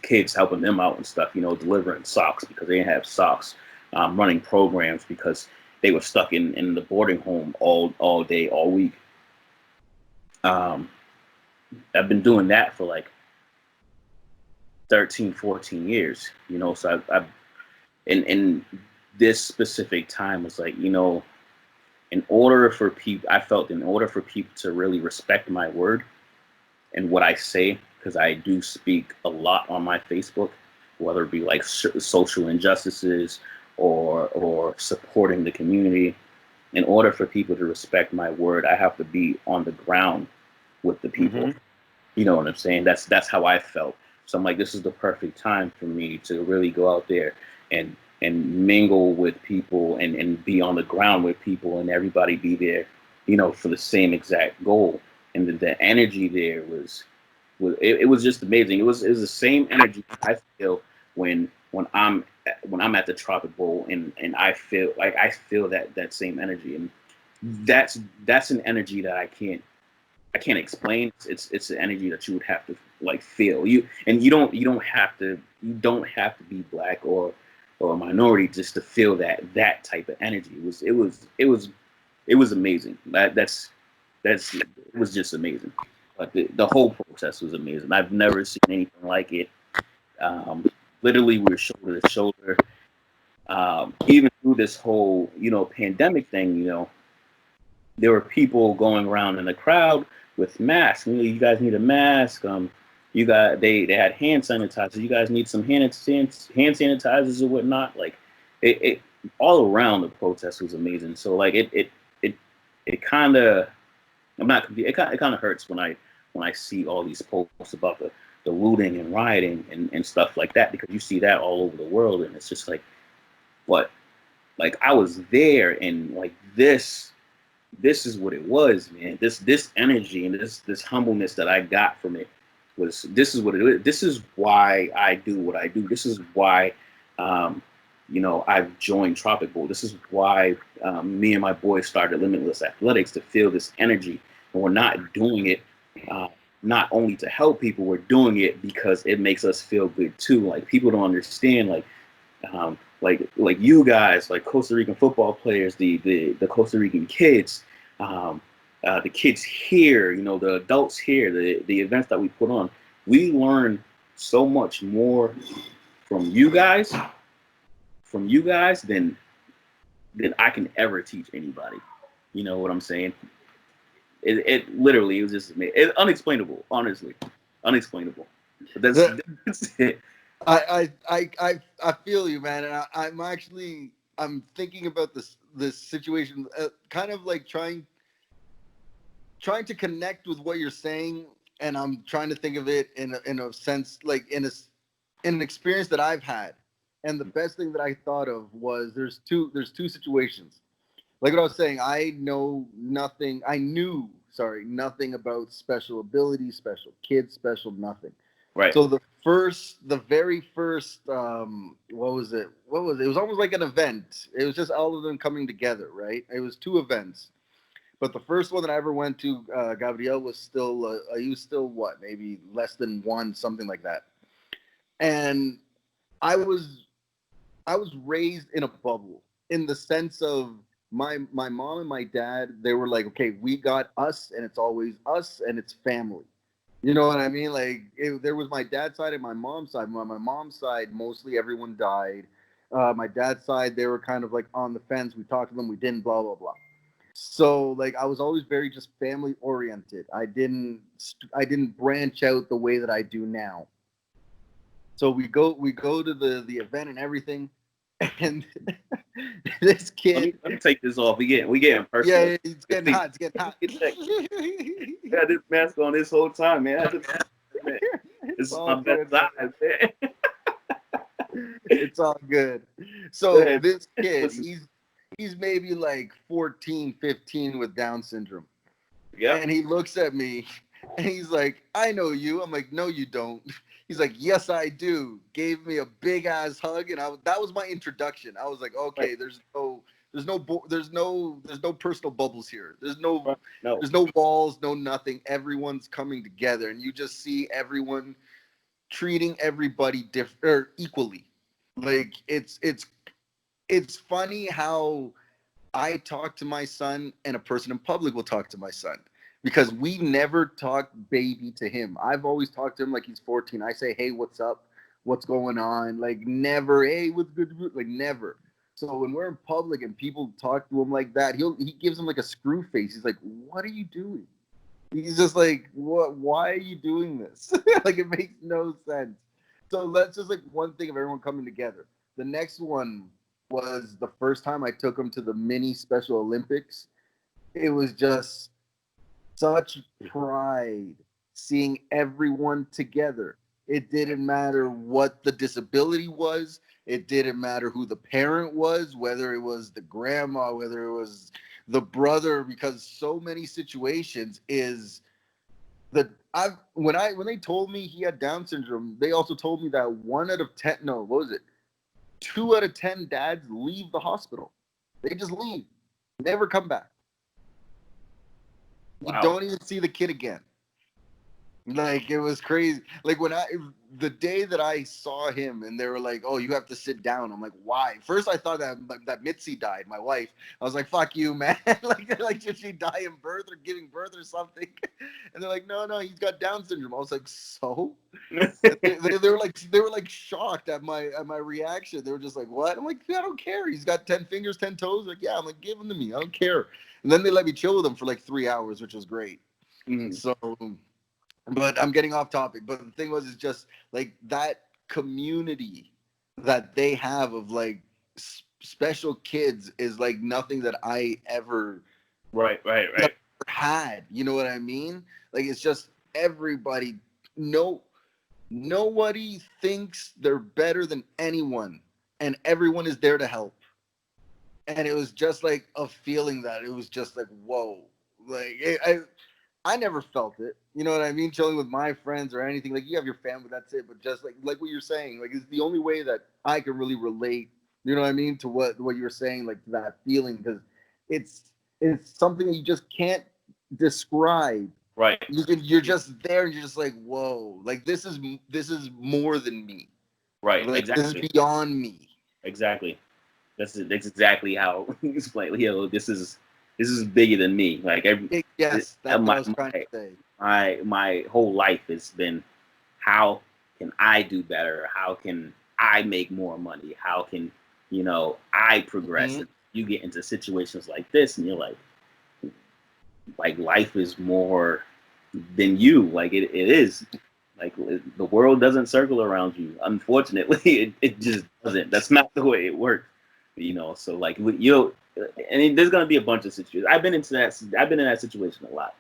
kids, helping them out and stuff, delivering socks because they didn't have socks, running programs because they were stuck in the boarding home all day, all week. Um, I've been doing that for like 13, 14 years, so I've in this specific time was like, I felt in order for people to really respect my word and what I say, because I do speak a lot on my Facebook, whether it be like social injustices or supporting the community. In order for people to respect my word, I have to be on the ground with the people. Mm-hmm. You know what I'm saying? That's how I felt. So I'm like, this is the perfect time for me to really go out there and mingle with people and be on the ground with people, and everybody be there, for the same exact goal. And the energy there it was just amazing. It was the same energy I feel when I'm at the Tropic Bowl, and I feel that same energy, and that's an energy that I can't explain. It's an energy that you would have to like feel. You don't have to be black or a minority just to feel that type of energy. It was amazing. It was just amazing. But the whole process was amazing. I've never seen anything like it. Um, Literally, we were shoulder to shoulder. Even through this whole pandemic thing, there were people going around in the crowd with masks. You guys need a mask. They had hand sanitizer. You guys need some hand sanitizers or whatnot. Like it all around the protest was amazing. So like it kind of I'm not it kind of hurts when I see all these posts about the looting and rioting and stuff like that, because you see that all over the world, and it's just like, what? like I was there, and like this is what it was, man. This energy and this humbleness that I got from it was, this is what it is. This is why I do what I do. This is why, um, I've joined Tropic Bowl. This is why me and my boys started Limitless Athletics, to feel this energy. And we're not doing it uh, not only to help people, we're doing it because it makes us feel good too. Like, people don't understand, like you guys, like Costa Rican football players, the Costa Rican kids, um, the kids here, the adults here, the events that we put on, we learn so much more from you guys, than I can ever teach anybody. You know what I'm saying? It literally, it was just unexplainable, honestly, unexplainable. But that's it. I feel you, man, and I'm thinking about this situation, kind of like trying to connect with what you're saying, and I'm trying to think of it in a sense, like in an experience that I've had. And the best thing that I thought of was there's two situations. Like what I was saying, I knew, sorry, nothing about special abilities, special kids, special nothing. Right. So the very first, what was it? What was it? It was almost like an event. It was just all of them coming together, right? It was two events. But the first one that I ever went to, Gabriel was still, he was still what, maybe less than one, something like that. And I was I was raised in a bubble, in the sense of my mom and my dad. They were like, okay, we got us, and it's always us, and it's family. You know what I mean? Like, there was my dad's side and my mom's side. My mom's side, mostly everyone died. My dad's side, they were kind of like on the fence. We talked to them, we didn't, blah blah blah. So like, I was always very just family oriented. I didn't branch out the way that I do now. So we go to the event and everything, and this kid, Let me take this off. We getting yeah, personal. yeah, it's getting hot. It's getting hot. Get that. I had this mask on this whole time, man. Man. It's This is all my best good, side, man. man. It's all good. Go So ahead. this kid, Listen. he's maybe like 14, 15 with Down syndrome. Yep. And he looks at me and he's like, I know you. I'm like, no, you don't. He's like, yes, I do. Gave me a big ass hug, and that was my introduction. I was like, Right. okay, there's no personal bubbles here. There's no Right. No. there's no walls, no nothing. Everyone's coming together, and you just see everyone treating everybody different or equally. Like, it's funny how I talk to my son, and a person in public will talk to my son, because we never talk baby to him. I've always talked to him like he's 14. I say, hey, what's up? What's going on? Like, never, hey, what's good? Like, never. So when we're in public and people talk to him like that, he gives him like a screw face. He's like, what are you doing? He's just like, what? Why are you doing this? Like, it makes no sense. So that's just like one thing of everyone coming together. The next one was the first time I took him to the mini Special Olympics. It was just such pride seeing everyone together. It didn't matter what the disability was. It didn't matter who the parent was, whether it was the grandma, whether it was the brother, because so many situations is that when they told me he had Down syndrome, they also told me that 1 out of 10, no, what was it? 2 out of 10 dads leave the hospital. They just leave, never come back. You Wow. don't even see the kid again. Like, it was crazy. Like, the day that I saw him and they were like, "Oh, you have to sit down." I'm like, "Why?" First, I thought that Mitzi died, my wife. I was like, "Fuck you, man!" like did she die in birth or giving birth or something? And they're like, "No, no, he's got Down syndrome." I was like, "So?" They were like shocked at my reaction. They were just like, "What?" I'm like, "I don't care. He's got 10 fingers, 10 toes." Like, yeah. I'm like, "Give him to me. I don't care." And then they let me chill with him for like 3 hours, which was great. Mhm. So, but I'm getting off topic. But the thing was, it's just like that community that they have of like special kids is like nothing that I ever Right. Right. Right. had. You know what I mean? Like, it's just everybody. No, nobody thinks they're better than anyone, and everyone is there to help. and it was just like a feeling that it was just like whoa, like I never felt it. You know what I mean? Chilling with my friends or anything. Like you have your family, that's it. But just like what you're saying, like it's the only way that I can really relate. You know what I mean to what you're saying, like to that feeling, because it's it's something that you just can't describe. Right. You're just there, and you're just like whoa, like this is more than me. Right. Like this is Exactly. beyond me. Exactly. That's exactly how it's like. This is bigger than me. Like Yes, that's what I my was trying to say. my whole life has been, how can I do better? How can I make more money? How can I progress? Hmm. And you get into situations like this, and you're like life is more than you. Like it is. Like the world doesn't circle around you. Unfortunately, it just doesn't. That's not the way it works. So like there's gonna be a bunch of situations. I've been in that situation a lot,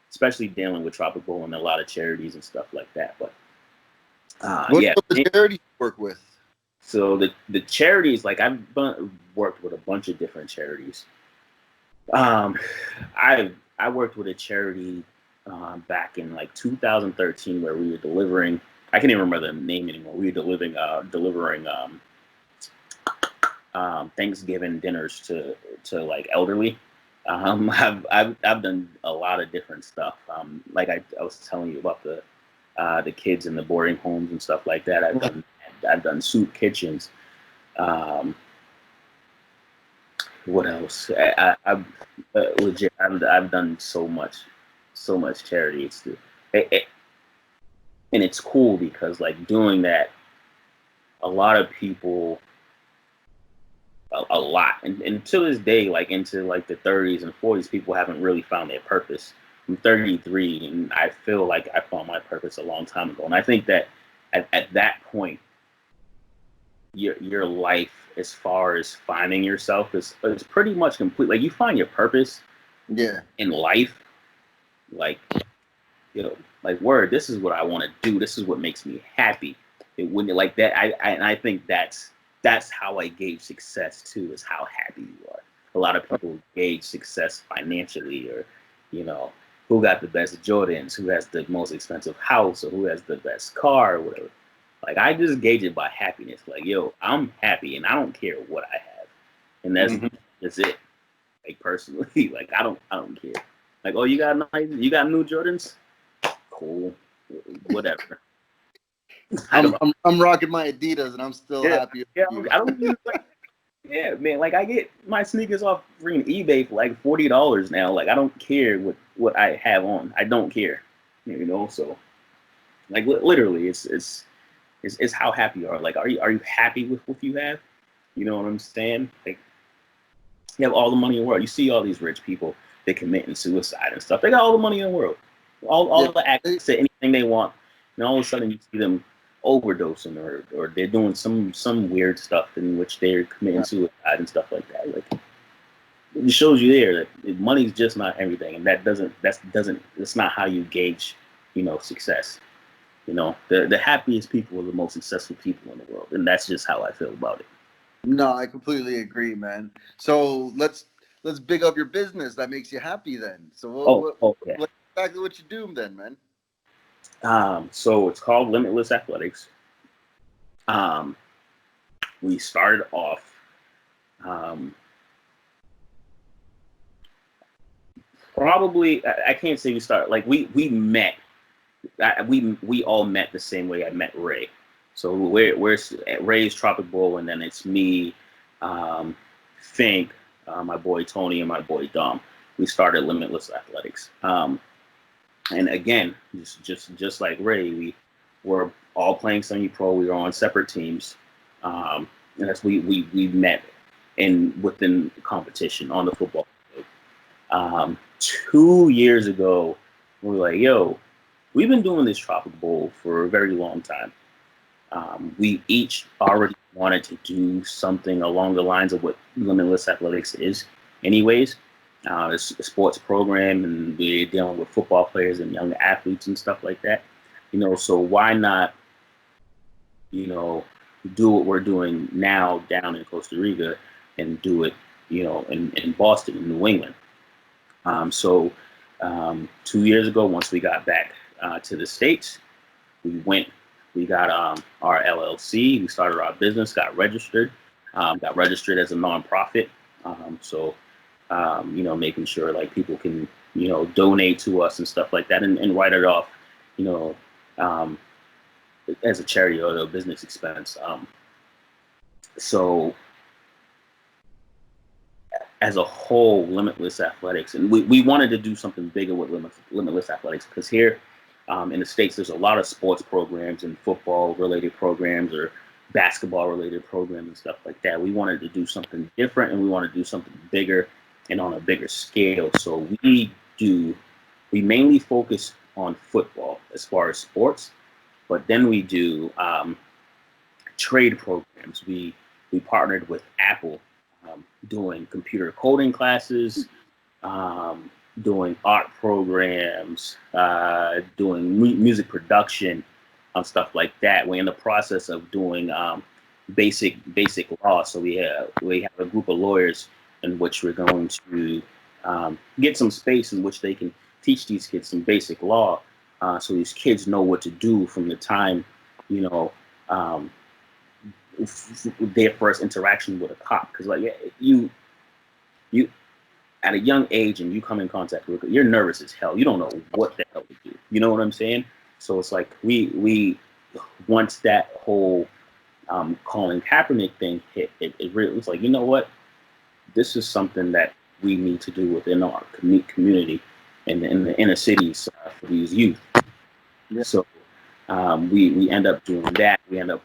especially dealing with Tropical and a lot of charities and stuff like that. But yeah. What the charity you work with? So the charities, like worked with a bunch of different charities. Um, I worked with a charity back in like 2013 where we were delivering. I can't even remember the name anymore. We were delivering Thanksgiving dinners to like elderly. I've done a lot of different stuff. Like I was telling you about the kids in the boarding homes and stuff like that. I've done soup kitchens. Um, what else? I've legit. I've done so much charity. It, and it's cool because like doing that, a lot of people, a lot, and to this day, like into like the 30s and 40s, people haven't really found their purpose. I'm 33, and I feel like I found my purpose a long time ago. And I think that at that point, your life, as far as finding yourself, is pretty much complete. Like you find your purpose Yeah. in life, like like word. This is what I want to do. This is what makes me happy. It wouldn't like that. And I think that's how I gauge success too. Is how happy you are. A lot of people gauge success financially, or you know, who got the best Jordans, who has the most expensive house, or who has the best car, or whatever. Like I just gauge it by happiness. Like yo, I'm happy, and I don't care what I have, and Hmm. that's it. Like personally, like I don't care. Like oh, you got new Jordans, cool, whatever. I don't. I'm rocking my Adidas and I'm still Yeah, happy with yeah. you. I don't use like. Yeah, man. Like I get my sneakers off freaking eBay for like $40 now. Like I don't care what I have on. I don't care. So like literally, it's how happy you are. Like are you happy with what you have? You know what I'm saying? Like you have all the money in the world. You see all these rich people, they committing suicide and stuff. They got all the money in the world, Yeah. all the access to anything they want, and all of a sudden you see them overdosing, or they're doing some weird stuff in which they're committing Yeah. suicide and stuff like that. Like it shows you there that money's just not everything, and that's not how you gauge, success. The happiest people are the most successful people in the world, and that's just how I feel about it. No, I completely agree, man. So let's big up your business that makes you happy then. So Oh, okay. what exactly what you do then, man? So it's called Limitless Athletics. Um, we started off um, probably. I can't say we started like we met. We all met the same way I met Ray. So we're at Ray's Tropic Bowl, and then it's me, um, Fink, my boy Tony, and my boy Dom. We started Limitless Athletics. And again, just like Ray, we were all playing semi-pro. We were on separate teams, and that's we met within competition on the football field. 2 years ago, we were like, "Yo, we've been doing this Tropic Bowl for a very long time. We each already wanted to do something along the lines of what Limitless Athletics is, anyways. It's a sports program, and we're dealing with football players and young athletes and stuff like that. So why not, you know, do what we're doing now down in Costa Rica and do it in Boston, in New England. So 2 years ago, once we got back to the States, we got our LLC, we started our business, got registered as a nonprofit. So, making sure like people can, donate to us and stuff like that, and write it off, you know, um, as a charity or a business expense. So as a whole, Limitless Athletics, and we wanted to do something bigger with Limitless Athletics, because here in the States, there's a lot of sports programs and football related programs or basketball related programs and stuff like that. We wanted to do something different, and we want to do something bigger and on a bigger scale. So we mainly focus on football as far as sports, but then we do trade programs. We partnered with Apple, doing computer coding classes, doing art programs, doing music production, stuff like that. We're in the process of doing basic law. So we have a group of lawyers in which we're going to get some space in which they can teach these kids some basic law, so these kids know what to do from the time, you know, their first interaction with a cop. Because like you at a young age and you come in contact with it, you're nervous as hell. You don't know what the hell to do. You know what I'm saying? So it's like we once that whole Colin Kaepernick thing hit, it really was like, you know what? This is something that we need to do within our community and in the inner cities for these youth. Yeah. So we end up doing that. We end up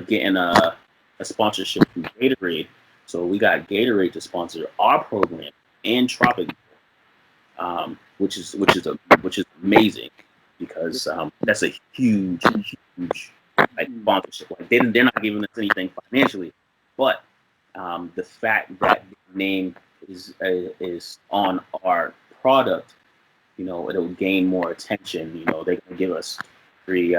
getting a sponsorship from Gatorade. So we got Gatorade to sponsor our program and Tropic, which is amazing, because that's a huge like sponsorship. Like they're not giving us anything financially, but the fact that the name is on our product, it'll gain more attention. They can give us free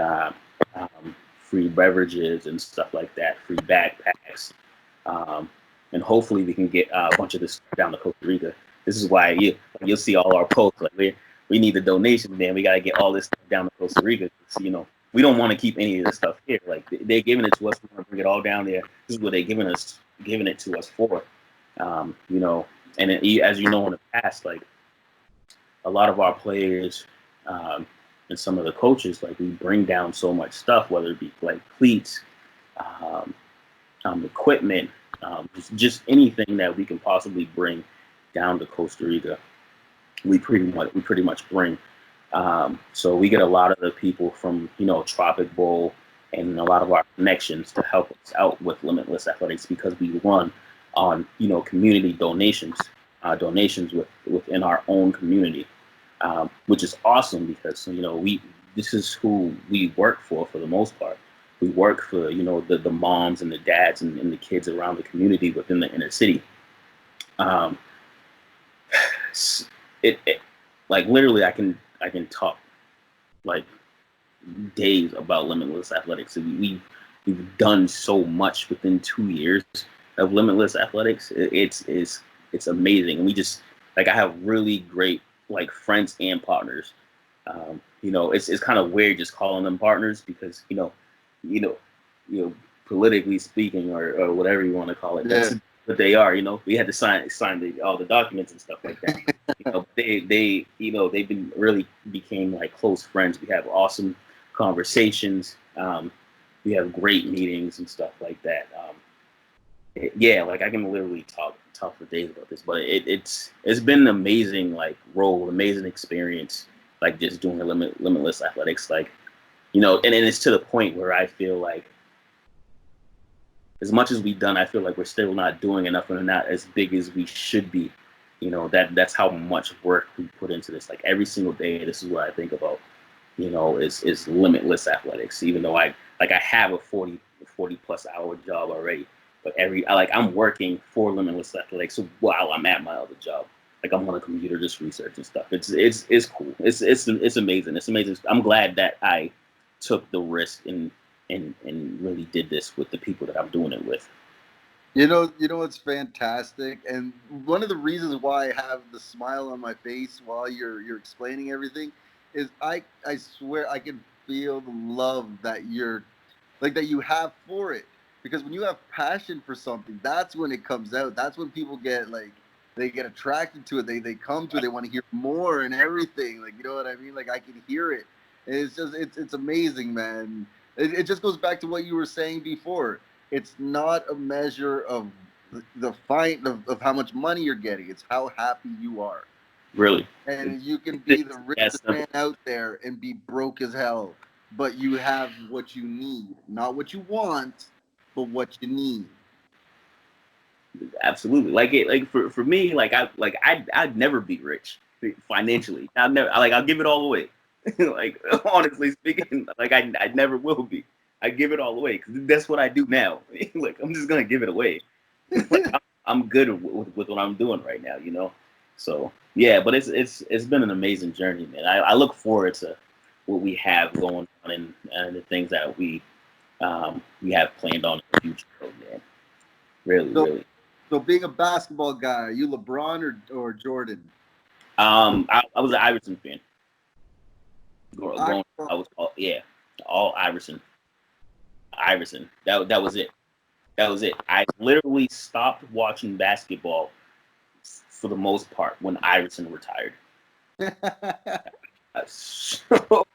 free beverages and stuff like that, free backpacks, and hopefully we can get a bunch of this down to Costa Rica. This is why you'll see all our posts like we need the donation, man. We got to get all this stuff down to Costa Rica. So, we don't want to keep any of this stuff here. Like they're giving it to us, we want to bring it all down there. This is what they're giving it to us for. And as you know, in the past, like a lot of our players and some of the coaches, like we bring down so much stuff, whether it be like cleats, equipment, just anything that we can possibly bring down to Costa Rica. We pretty much bring. So we get a lot of the people from Tropic Bowl and a lot of our connections to help us out with Limitless Athletics, because we run on community donations within our own community, which is awesome, because this is who we work for the most part. We work for the moms and the dads and the kids around the community within the inner city. It like literally I can talk like days about Limitless Athletics. We've done so much within 2 years of Limitless Athletics. It's amazing. And we just I have really great like friends and partners. It's kind of weird just calling them partners, because politically speaking, or whatever you want to call it, that's what they are. We had to sign all the documents and stuff like that. They've been really became like close friends. We have awesome conversations. We have great meetings and stuff like that. Like I can literally talk for days about this, but it's been an amazing like role, amazing experience, like just doing Limitless Athletics, like and it's to the point where I feel like as much as we've done, I feel like we're still not doing enough, and not as big as we should be. That's how much work we put into this. Like every single day, this is what I think about. Is Limitless Athletics. Even though I have a 40 plus hour job already, but I'm working for Limitless Athletics while I'm at my other job. Like I'm on a computer just research and stuff. It's cool. It's amazing. It's amazing. I'm glad that I took the risk and really did this with the people that I'm doing it with. You know what's fantastic, and one of the reasons why I have the smile on my face while you're explaining everything is I swear I can feel the love that you're like that you have for it. Because when you have passion for something, that's when it comes out. That's when people get like they get attracted to it. They come to it. They want to hear more and everything. Like you know what I mean? Like I can hear it. And it's just it's amazing, man. It just goes back to what you were saying before. It's not a measure of the fight of how much money you're getting. It's how happy you are. Really. And you can be the It's that richest simple. man out there and be broke as hell, but you have what you need, not what you want, but what you need. Absolutely. Like for me, I'd never be rich financially. I'll never like I'll give it all away. Like honestly speaking, like I never will be. I give it all away because that's what I do now. Like I'm just gonna give it away. Like I'm good with what I'm doing right now, you know. So yeah, but it's been an amazing journey, man. I look forward to what we have going on and the things that we have planned on in the future, man. Really, So, really. so being a basketball guy, are you LeBron or Jordan? I was an Iverson fan. I Growing, I was all Iverson. Iverson. That was it. That was it. I literally stopped watching basketball for the most part when Iverson retired. I was so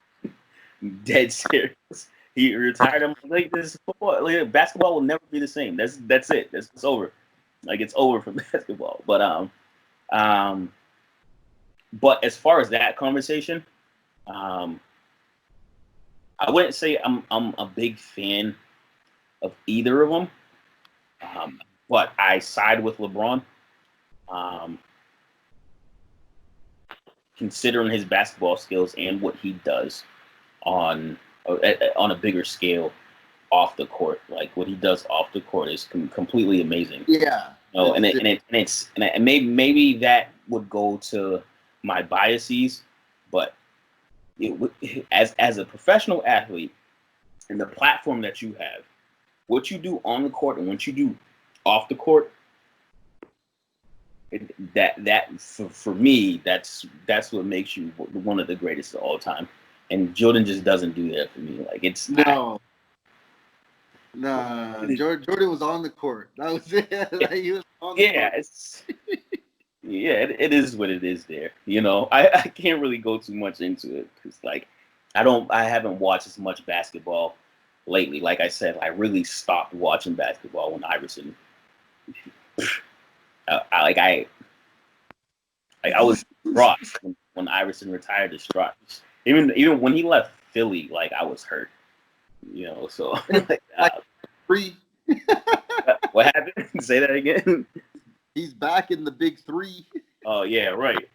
dead serious. He retired. I'm like, this football, like, basketball will never be the same. That's it. It's over. Like it's over for basketball. Um, but as far as that conversation, um, I wouldn't say I'm a big fan of either of them, but I side with LeBron. Um, Considering his basketball skills and what he does on on a bigger scale off the court, like what he does off the court is completely amazing. yeah, No, and maybe that would go to my biases, but as a professional athlete and the platform that you have, what you do on the court and what you do off the court, that for me, that's what makes you one of the greatest of all time. And Jordan just doesn't do that for me. Like it's I, no, no. Jordan was on the court. That was it. Like, he was on the yeah, court. it is what it is there. You know, I can't really go too much into it because like I haven't watched as much basketball lately. Like I said, I really stopped watching basketball when Iverson. I I was distraught when Iverson retired. Distraught. Even when he left Philly, like I was hurt. You know, so like, Like three. what happened? Say that again. He's back in the big three. Oh yeah, right.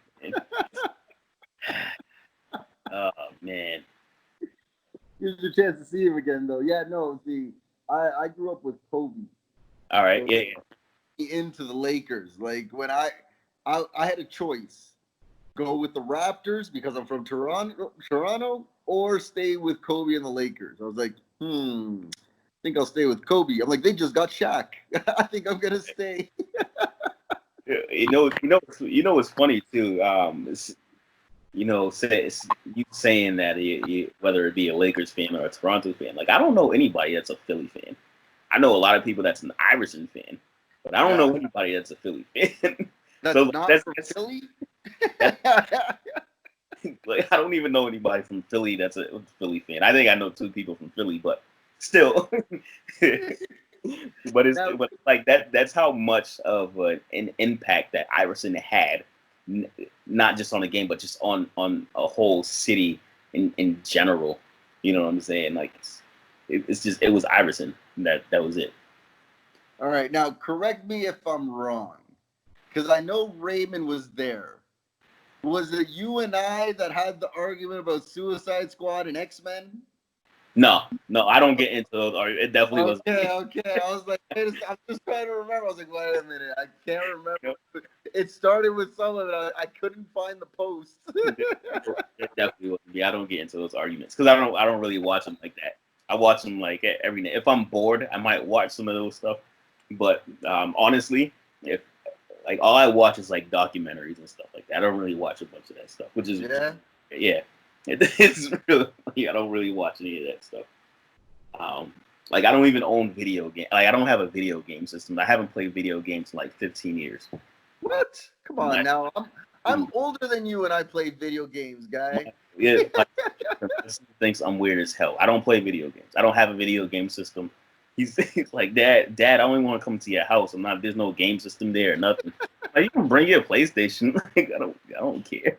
Oh man. Here's your chance to see him again, though. Yeah, no. See, I grew up with Kobe, All right. so Yeah. into the Lakers. Like when I had a choice: go with the Raptors because I'm from Toronto, or stay with Kobe and the Lakers. I was like, I think I'll stay with Kobe. I'm like, they just got Shaq. I think I'm gonna stay. Yeah. You know what's funny too. You saying that whether it be a Lakers fan or a Toronto fan. Like I don't know anybody that's a Philly fan. I know a lot of people that's an Iverson fan, but I don't Yeah, know anybody that's a Philly fan. that's So not from Philly. that's like I don't even know anybody from Philly that's a Philly fan. I think I know two people from Philly, but still. Now, But like that's how much of an impact that Iverson had, n- not just on the game, but just on a whole city in general. You know what I'm saying? Like it's just it was Iverson that was it. all right. Now, correct me if I'm wrong, because I know Raymond was there. Was it you and I that had the argument about Suicide Squad and X Men? No, no, I don't get into those. Or it definitely was. Okay, okay. I was like, wait a I'm just trying to remember. I was like, wait a minute, I can't remember. It started with someone that I couldn't find the post. It definitely was. Yeah, I don't get into those arguments because I don't really watch them like that. I watch them like every night. If I'm bored, I might watch some of those stuff. But honestly, if like all I watch is like documentaries and stuff like that. I don't really watch a bunch of that stuff, which is Yeah. yeah, it's really I don't really watch any of that stuff. Um, like I don't even own video game. Like I don't have a video game system. I haven't played video games in like 15 years. What? Come on My, now. I'm older than you and I played video games, my, guy. yeah, my son thinks I'm weird as hell. I don't play video games. I don't have a video game system. He's like, Dad, I only want to come to your house. I'm not. There's no game system there or nothing. Like, you can bring your PlayStation. Like, I don't care.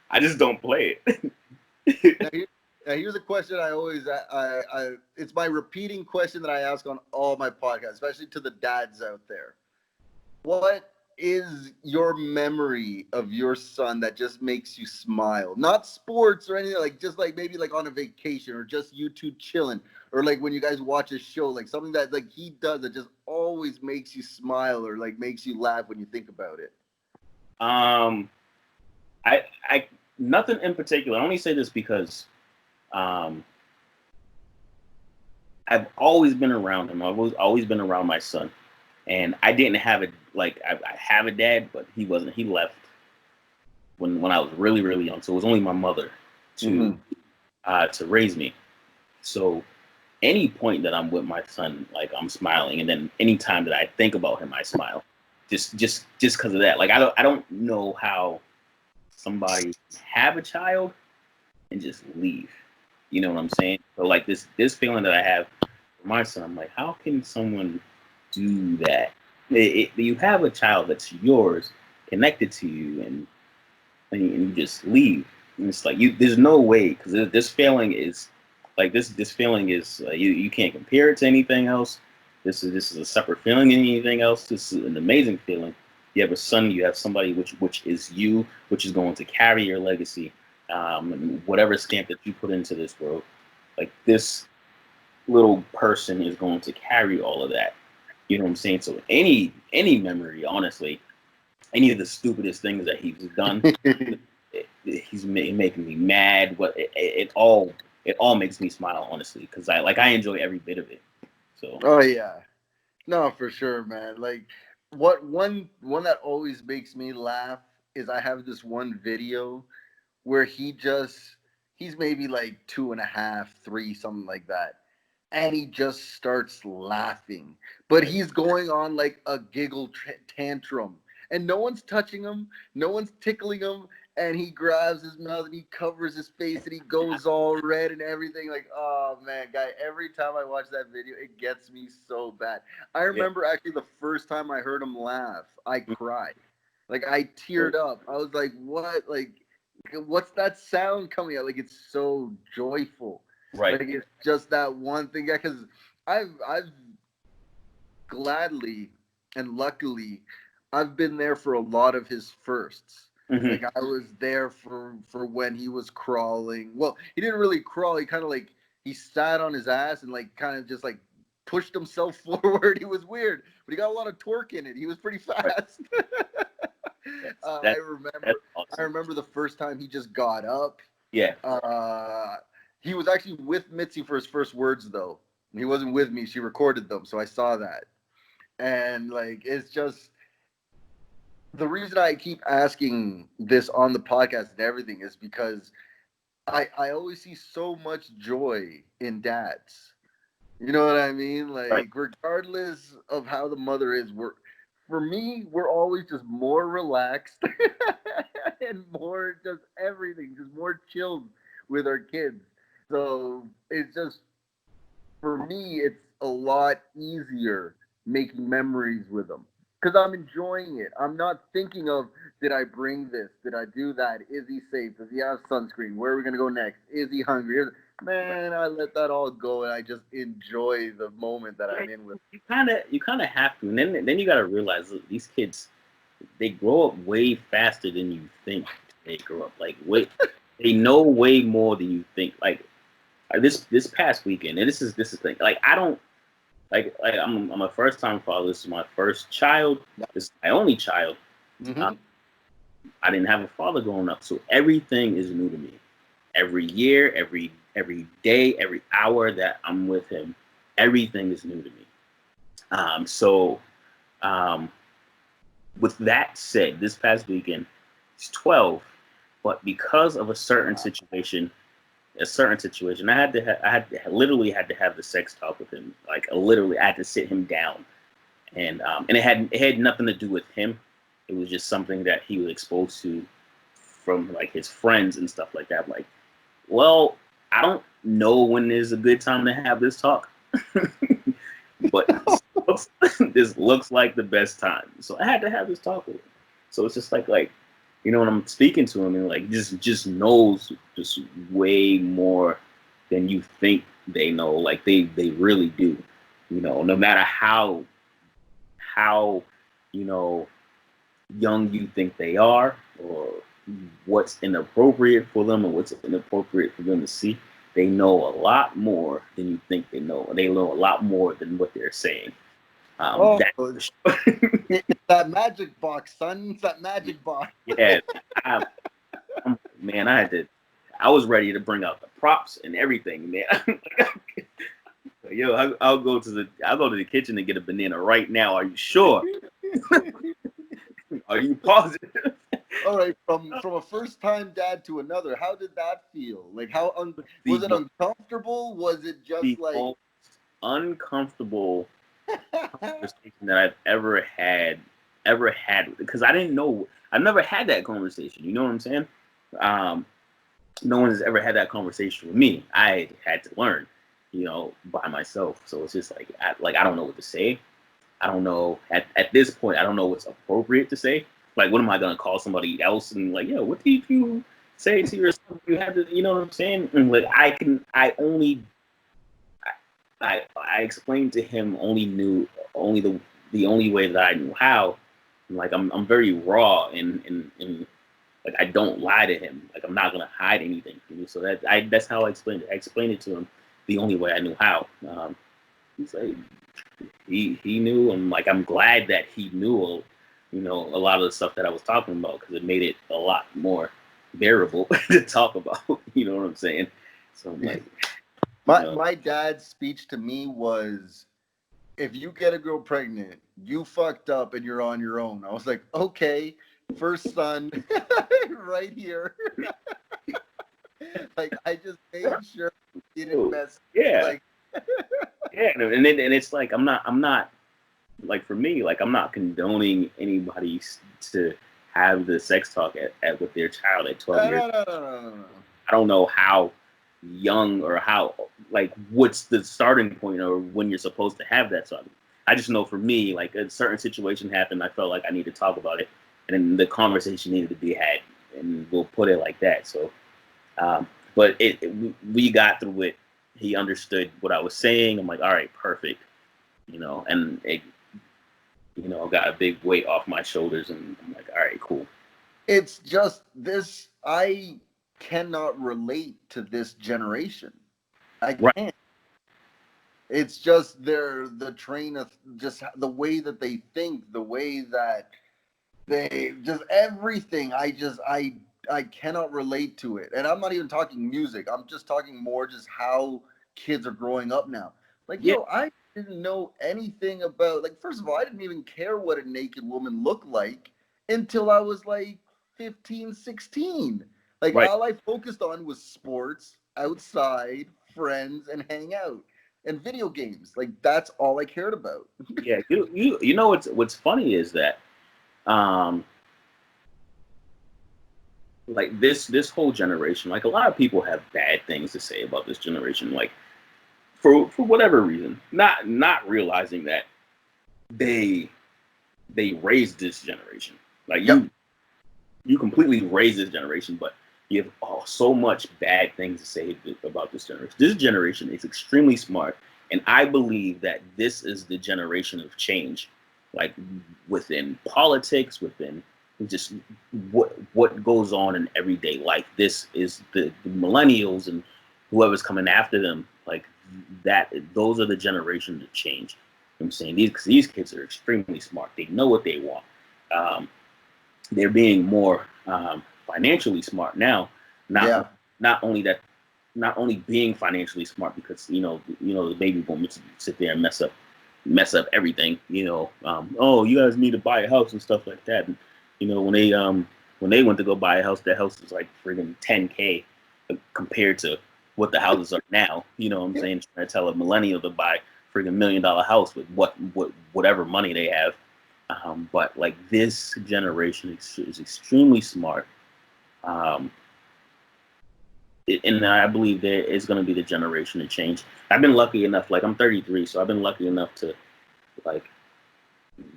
I just don't play Now, it. now here's a question I always it's my repeating question that I ask on all my podcasts, especially to the dads out there. What is your memory of your son that just makes you smile? Not sports or anything, like just like maybe like on a vacation or just you two chilling or like when you guys watch a show, like something that like he does that just always makes you smile or like makes you laugh when you think about it. um, I nothing in particular. I only say this because um, I've always been around him. I've always been around my son, and I didn't have it. Like I have a dad, but he wasn't. He left when I was really young. So it was only my mother to to raise me. So any point that I'm with my son, like I'm smiling, and then any time that I think about him, I smile. Just because of that. Like I don't know how somebody have a child and just leave. You know what I'm saying? So like this feeling that I have for my son, I'm like, how can someone do that? You have a child that's yours, connected to you, and you just leave. And it's like there's no way because this feeling is like this feeling is you can't compare it to anything else. This is a separate feeling than anything else. This is an amazing feeling. You have a son, you have somebody which is you, which is going to carry your legacy, and whatever stamp that you put into this world. Like this little person is going to carry all of that. You know what I'm saying? So any memory, honestly, any of the stupidest things that he's done, he's making me mad. But it all makes me smile, honestly, because I enjoy every bit of it. So Oh yeah. No, for sure, man. Like what one that always makes me laugh is I have this one video where he's maybe like two and a half, three, something like that. And he just starts laughing. But right, he's going on like a giggle tantrum. And no one's touching him, no one's tickling him. And he grabs his mouth and he covers his face and he goes all red and everything. Like, oh man, guy, every time I watch that video, it gets me so bad. I yeah, remember actually the first time I heard him laugh, I cried. Like, I right, teared up. I was like, what? Like, what's that sound coming out? Like, it's so joyful. right. Like, it's just that one thing. Yeah, because I've gladly and luckily I've been there for a lot of his firsts. Hmm. Like I was there for when he was crawling. Well, he didn't really crawl. He kind of like he sat on his ass and like kind of just like pushed himself forward. He was weird, but he got a lot of torque in it. He was pretty Right. fast. That's I that that's remember. I awesome. remember the first time he just got up. Yeah. Uh, he was actually with Mitzi for his first words though. He wasn't with me. She recorded them, so I saw that. And like it's just the reason I keep asking this on the podcast and everything is because I always see so much joy in dads. You know what I mean? Right. Like regardless of how the mother is, for me, we're always just more relaxed and more just everything, just more chilled with our kids. So it's just for me, it's a lot easier making memories with them because I'm enjoying it. I'm not thinking of did I bring this? Did I do that? Is he safe? Does he have sunscreen? Where are we gonna go next? Is he hungry? Man, I let that all go and I just enjoy the moment that I'm Right. in with. You kind of have to, and then you got to realize that these kids they grow up way faster than you think they grow up. Like they know way more than you think. Like this past weekend, and this is the thing. Like I don't like I'm a first time father. This is my first child. This is my only child. Uh, Mm-hmm. I didn't have a father growing up, so everything is new to me. Every year, every day, every hour that I'm with him, everything is new to me. So Um, with that said, this past weekend, he's 12, but because of a certain situation, literally had to have the sex talk with him. Like, literally, I had to sit him down, and it had nothing to do with him. It was just something that he was exposed to from like his friends and stuff like that. Like, well, I don't know when is a good time to have this talk, but this looks like the best time. So I had to have this talk with him. So it's just like, when I'm speaking to him and like just knows just way more than you think they know. Like they really do. No matter how you know young you think they are, or what's inappropriate for them, or what's inappropriate for them to see, they know a lot more than you think they know. They know a lot more than what they're saying. Oh, it's that magic box, son. It's that magic box. Yeah, man, I was ready to bring out the props and everything, man. Yo, I'll go to the kitchen and get a banana right now. Are you sure? Are you positive? All right, from a first time dad to another, how did that feel? Like, was it uncomfortable? Was it just like most uncomfortable conversation that I've ever had, because I didn't know. I've never had that conversation. You know what I'm saying? No one has ever had that conversation with me. I had to learn, by myself. So it's just like I don't know what to say. I don't know at this point. I don't know what's appropriate to say. Like, what am I gonna call somebody else and like, yo, what did you say to yourself? You had to, you know what I'm saying? And like, I explained to him only the only way that I knew how. Like, I'm very raw and like, I don't lie to him. Like, I'm not gonna hide anything from you. So that's how I explained it. I explained it to him the only way I knew how. He's like, he knew. I'm glad that he knew, a lot of the stuff that I was talking about, because it made it a lot more bearable to talk about. You know what I'm saying? So I'm like, my dad's speech to me was, if you get a girl pregnant, you fucked up and you're on your own. I was like, okay, first son, right here. Like, I just made sure he didn't mess. Yeah. Like, yeah, and it's like, I'm not like, for me, like, I'm not condoning anybody to have the sex talk at with their child at 12 years. No. I don't know how young or how, like, what's the starting point or when you're supposed to have that talk. I just know for me, like, a certain situation happened. I felt like I need to talk about it, and then the conversation needed to be had, and we'll put it like that. So, but we got through it. He understood what I was saying. I'm like, all right, perfect, and it, got a big weight off my shoulders, and I'm like, all right, cool. It's just this. I cannot relate to this generation. I can't. Right. It's just the train of just the way that they think, the way that they just everything. I cannot relate to it. And I'm not even talking music. I'm just talking more just how kids are growing up now. Like, yeah. Yo, I didn't know anything about, like, first of all, I didn't even care what a naked woman looked like until I was like 15, 16. Like, right. All I focused on was sports, outside, friends, and hang out. And video games. Like, that's all I cared about. Yeah, you know what's funny is that like, this whole generation, like, a lot of people have bad things to say about this generation, like, for whatever reason, not realizing that they raised this generation. Like, you completely raised this generation, but you have so much bad things to say about this generation. This generation is extremely smart, and I believe that this is the generation of change, like, within politics, within just what goes on in everyday life. This is the millennials and whoever's coming after them, like that. Those are the generation of change. I'm saying these kids are extremely smart. They know what they want. They're being more financially smart now. Not only being financially smart, because the baby boomers sit there and mess up mess up everything. Oh, you guys need to buy a house and stuff like that. And, when they went to go buy a house, that house was like friggin' 10K compared to what the houses are now. You know what I'm saying? Trying to tell a millennial to buy friggin' $1 million house with whatever money they have. But like this generation is extremely smart. Um, and I believe there is going to be the generation to change. I've been lucky enough, like I'm 33, so I've been lucky enough to like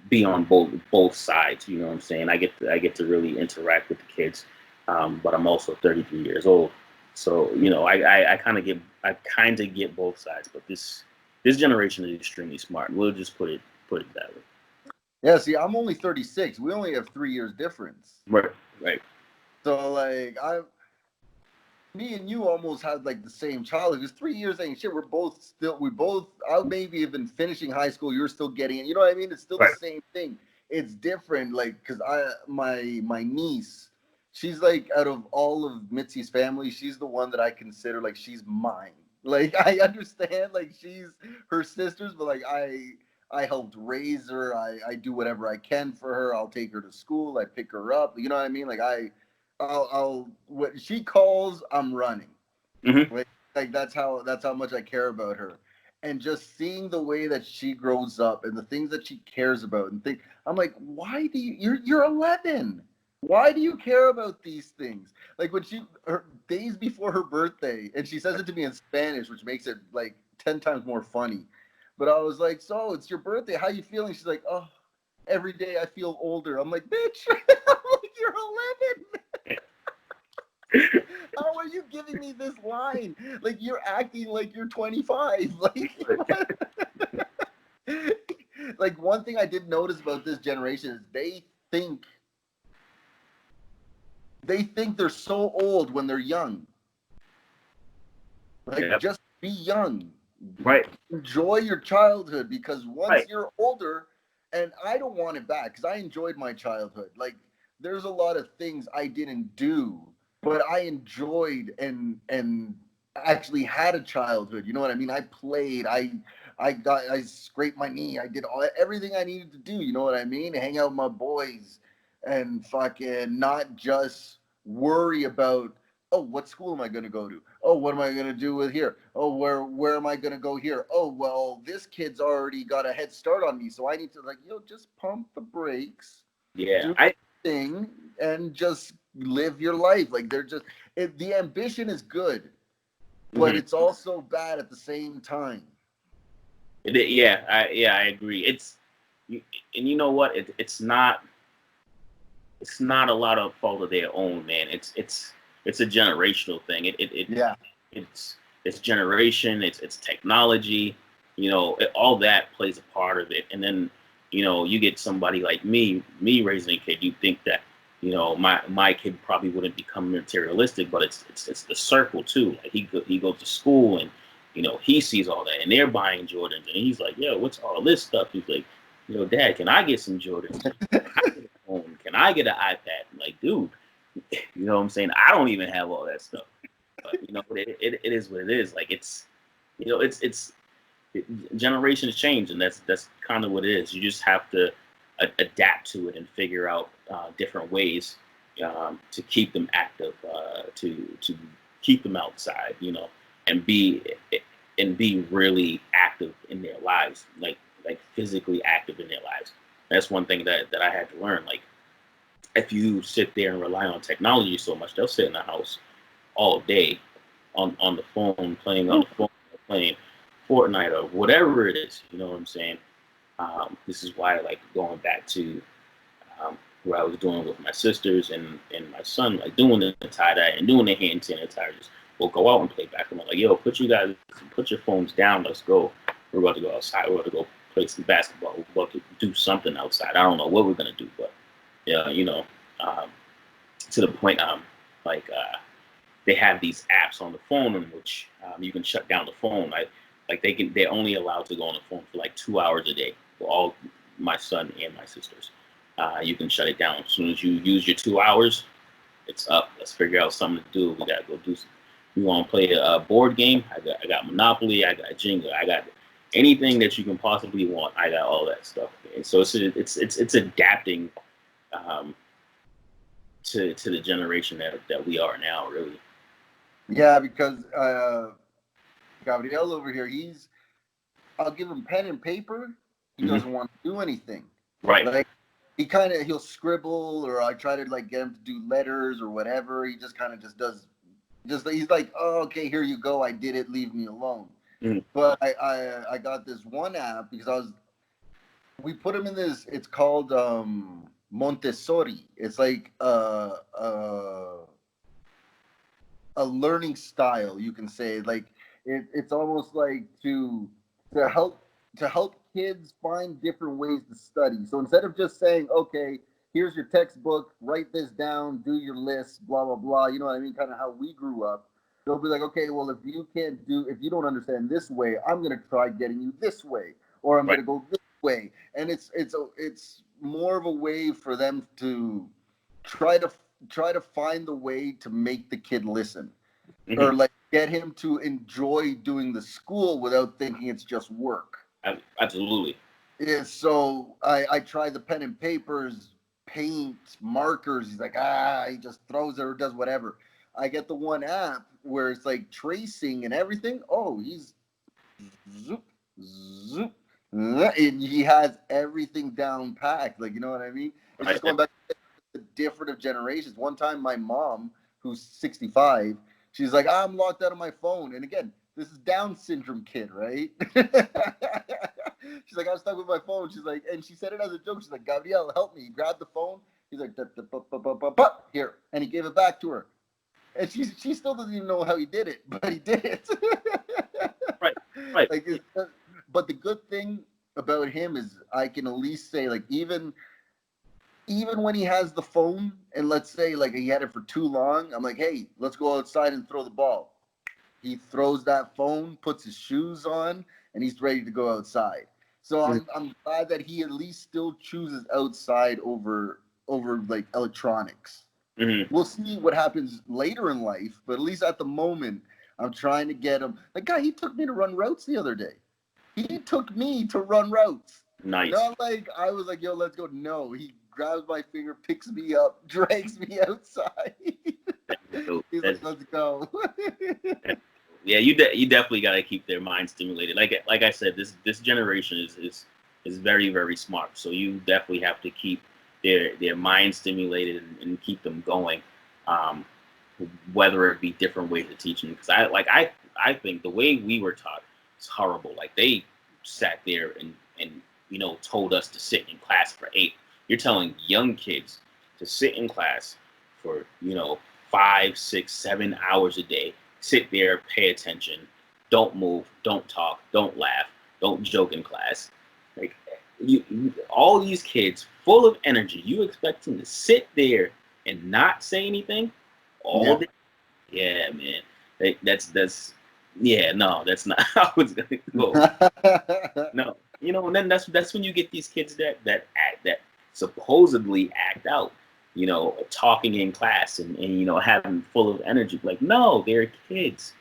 be on both sides. You know what I'm saying? I get to really interact with the kids, but I'm also 33 years old, so I kind of get both sides. But this generation is extremely smart. We'll just put it that way. Yeah, see, I'm only 36. We only have 3 years difference. Right, right. So like me and you almost had like the same childhood. Because 3 years ain't shit. I maybe have been finishing high school. You're still getting it. You know what I mean? It's still the Right. same thing. It's different, like because my niece, she's like out of all of Mitzi's family, she's the one that I consider like she's mine. Like I understand, like she's her sister's, but like I helped raise her. I do whatever I can for her. I'll take her to school. I pick her up. You know what I mean? Like I'll when she calls, I'm running. Hmm. Like that's how much I care about her. And just seeing the way that she grows up and the things that she cares about and think I'm like, why do you're 11? Why do you care about these things? Like when her days before her birthday, and she says it to me in Spanish, which makes it like 10 times more funny. But I was like, so it's your birthday. How you feeling? She's like, oh, every day I feel older. I'm like, bitch, I'm like, you're 11. How are you giving me this line? Like you're acting like you're 25. Like one thing I did notice about this generation is think they think they're so old when they're young. Like Yeah. just be young. Right. Enjoy your childhood because once Right. you're older, and I don't want it back because I enjoyed my childhood. Like there's a lot of things I didn't do, but I enjoyed and actually had a childhood. You know what I mean? I played. I scraped my knee. I did everything I needed to do. You know what I mean? Hang out with my boys and fucking not just worry about, oh, what school am I going to go to? Oh, what am I going to do with here? Oh, where am I going to go here? Oh, well, this kid's already got a head start on me, so I need to like, just pump the brakes, Yeah. do thing, and just live your life. Like the ambition is good, but Mhm. it's also bad at the same time. Yeah, I agree. And you know what? It's not a lot of fault of their own, man. It's a generational thing. Yeah. It's generation. It's technology. All that plays a part of it. And then you get somebody like me raising a kid. You think that my kid probably wouldn't become materialistic, but it's the circle too. Like he goes to school and he sees all that, and they're buying Jordans, and he's like, yo, what's all this stuff? He's like, Dad, can I get some Jordans? Phone? Can I get an iPad? I'm like, dude, you know what I'm saying? I don't even have all that stuff. But it is what it is. Like it's generations change, and that's kind of what it is. You just have to adapt to it and figure out different ways to keep them active, to keep them outside, and be really active in their lives, like physically active in their lives. That's one thing that I had to learn. Like if you sit there and rely on technology so much, they'll sit in the house all day on the phone, playing on the phone, playing Fortnite or whatever it is. You know what I'm saying? This is why I like going back to what I was doing with my sisters and my son, like doing the tie dye and doing the hand sanitizers. We'll go out and play back. I'm like, yo, put your phones down. Let's go. We're about to go outside. We're about to go play some basketball. We're about to do something outside. I don't know what we're gonna do, but yeah, um, to the point, like they have these apps on the phone in which you can shut down the phone. Like they're only allowed to go on the phone for like 2 hours a day for all my son and my sisters. You can shut it down as soon as you use your 2 hours. It's up. Let's figure out something to do. We gotta go do something. We want to play a board game. I got Monopoly. I got Jenga. I got anything that you can possibly want, I got all that stuff. And so it's adapting um, to the generation that we are now, really. Yeah, because Gabriel over here, I'll give him pen and paper. He Hmm. doesn't want to do anything. Right. Like he'll scribble, or I try to like get him to do letters or whatever. He just kind of just does. Just he's like, oh, okay, here you go. I did it. Leave me alone. Hmm. But I got this one app because we put him in this. It's called Montessori. It's like a learning style, you can say. Like it's almost like to help to help kids find different ways to study. So instead of just saying, okay, here's your textbook, write this down, do your list, blah blah blah, you know what I mean, kind of how we grew up. They'll be like, okay, well, if you don't understand this way, I'm going to try getting you this way, or I'm Right. going to go this way. And it's more of a way for them to try to try to find the way to make the kid listen, Hmm. or like get him to enjoy doing the school without thinking it's just work. Absolutely. Yeah, so I try the pen and papers, paint, markers. He's like, he just throws it or does whatever. I get the one app where it's like tracing and everything. Oh, he's zoop, zoop, and he has everything down packed. Like, you know what I mean? It's Right. just going back to the different of generations. One time, my mom, who's 65, she's like, I'm locked out of my phone. And again, this is Down syndrome kid, right? She's like, I'm stuck with my phone. She's like, and she said it as a joke. She's like, Gabriel, help me. He grabbed the phone. He's like, here. And he gave it back to her. And she still doesn't even know how he did it, but he did it. Right. Right. Like, but the good thing about him is I can at least say, like, even when he has the phone, and let's say like he had it for too long, I'm like, hey, let's go outside and throw the ball. He throws that phone, puts his shoes on, and he's ready to go outside. So I'm glad that he at least still chooses outside over like electronics. Hmm. We'll see what happens later in life, but at least at the moment, I'm trying to get him. Like, guy, he took me to run routes the other day. He took me to run routes. Nice. Not like I was like, yo, let's go. No, he grabs my finger, picks me up, drags me outside. So He's like, let's go. yeah, you definitely got to keep their mind stimulated. Like I said, this generation is very very smart. So you definitely have to keep their mind stimulated and keep them going. Um, Whether it be different ways of teaching, because I think the way we were taught is horrible. Like they sat there and told us to sit in class for 8. You're telling young kids to sit in class for 5, 6, 7 hours a day. Sit there, pay attention, don't move, don't talk, don't laugh, don't joke in class. Like all these kids full of energy, you expect them to sit there and not say anything all Yeah. day? Yeah, man. That's yeah, no, that's not how it's gonna go. No, and then that's when you get these kids that supposedly act out, talking in class and having full of energy. Like, no, they're kids.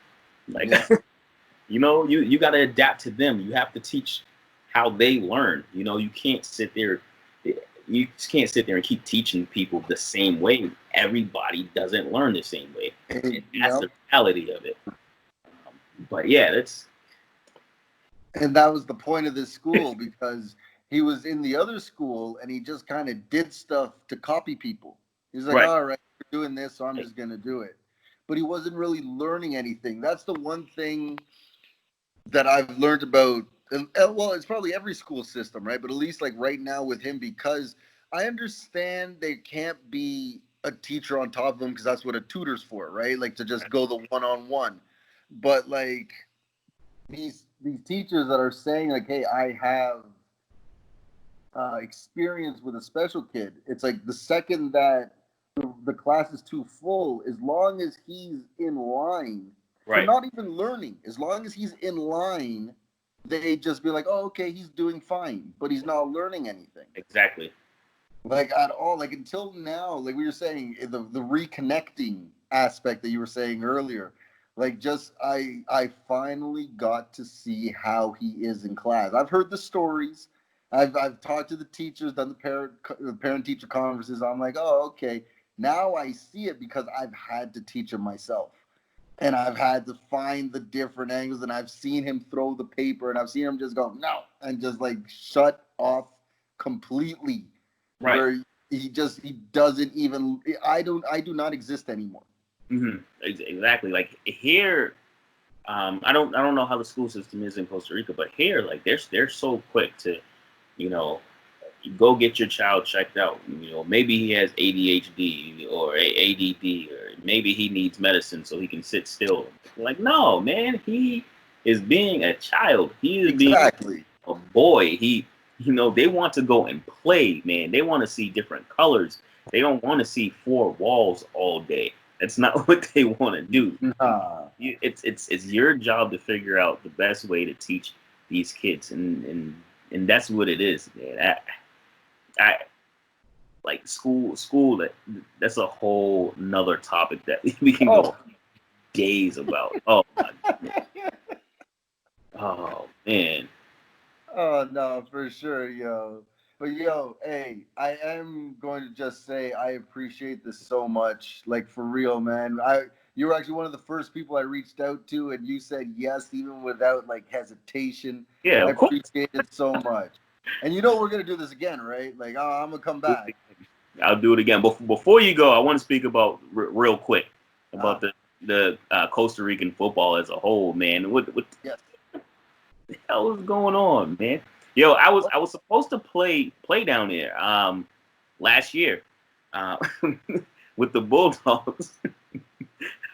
Like, Yeah. you got to adapt to them. You have to teach how they learn. You can't sit there. You just can't sit there and keep teaching people the same way. Everybody doesn't learn the same way, and that's Yep. the reality of it. But yeah, that's And that was the point of this school, because he was in the other school and he just kind of did stuff to copy people. He's like, right. all right, we're doing this, so I'm just going to do it. But he wasn't really learning anything. That's the one thing that I've learned about. And, well, it's probably every school system, right? But at least like right now with him, because I understand there can't be a teacher on top of him, because that's what a tutor's for, right? Like to just go the one-on-one. But like these teachers that are saying like, hey, I have experience with a special kid, it's like the second that the class is too full, as long as he's in line for Right. not even learning, as long as he's in line, they just be like, oh, okay, he's doing fine, but he's not learning anything. Exactly. Like at all, like until now, like we were saying, the reconnecting aspect that you were saying earlier. Like, just I finally got to see how he is in class. I've heard the stories. I've talked to the teachers, done the parent teacher conferences. I'm like, oh, okay. Now I see it because I've had to teach him myself, and I've had to find the different angles, and I've seen him throw the paper, and I've seen him just go no, and just like shut off completely, Right. where he doesn't even. I do not exist anymore. Exactly. Like here, I don't know how the school system is in Costa Rica, but here, like they're so quick to, you know, you go get your child checked out. You know, maybe he has ADHD or ADD, or maybe he needs medicine so he can sit still. Like, no, man, he is being a child. He is being Exactly. a boy. They want to go and play, man. They want to see different colors. They don't want to see four walls all day. That's not what they want to do. Nah. It's your job to figure out the best way to teach these kids, and that's what it is, man. I like school. That's a whole nother topic that we can Oh. go days about. Oh my goodness. Oh man. Oh no, for sure, yo. But yo, hey, I am going to just say I appreciate this so much. Like for real, man. You were actually one of the first people I reached out to, and you said yes, even without like hesitation. Yeah, I of course. appreciate it so much. And you know we're gonna do this again, right? Like, oh, I'm gonna come back. I'll do it again. Before you go, I want to speak about real quick about Ah, the Costa Rican football as a whole, man. What yes. the hell is going on, man? Yo, I was supposed to play down there last year uh, with the Bulldogs.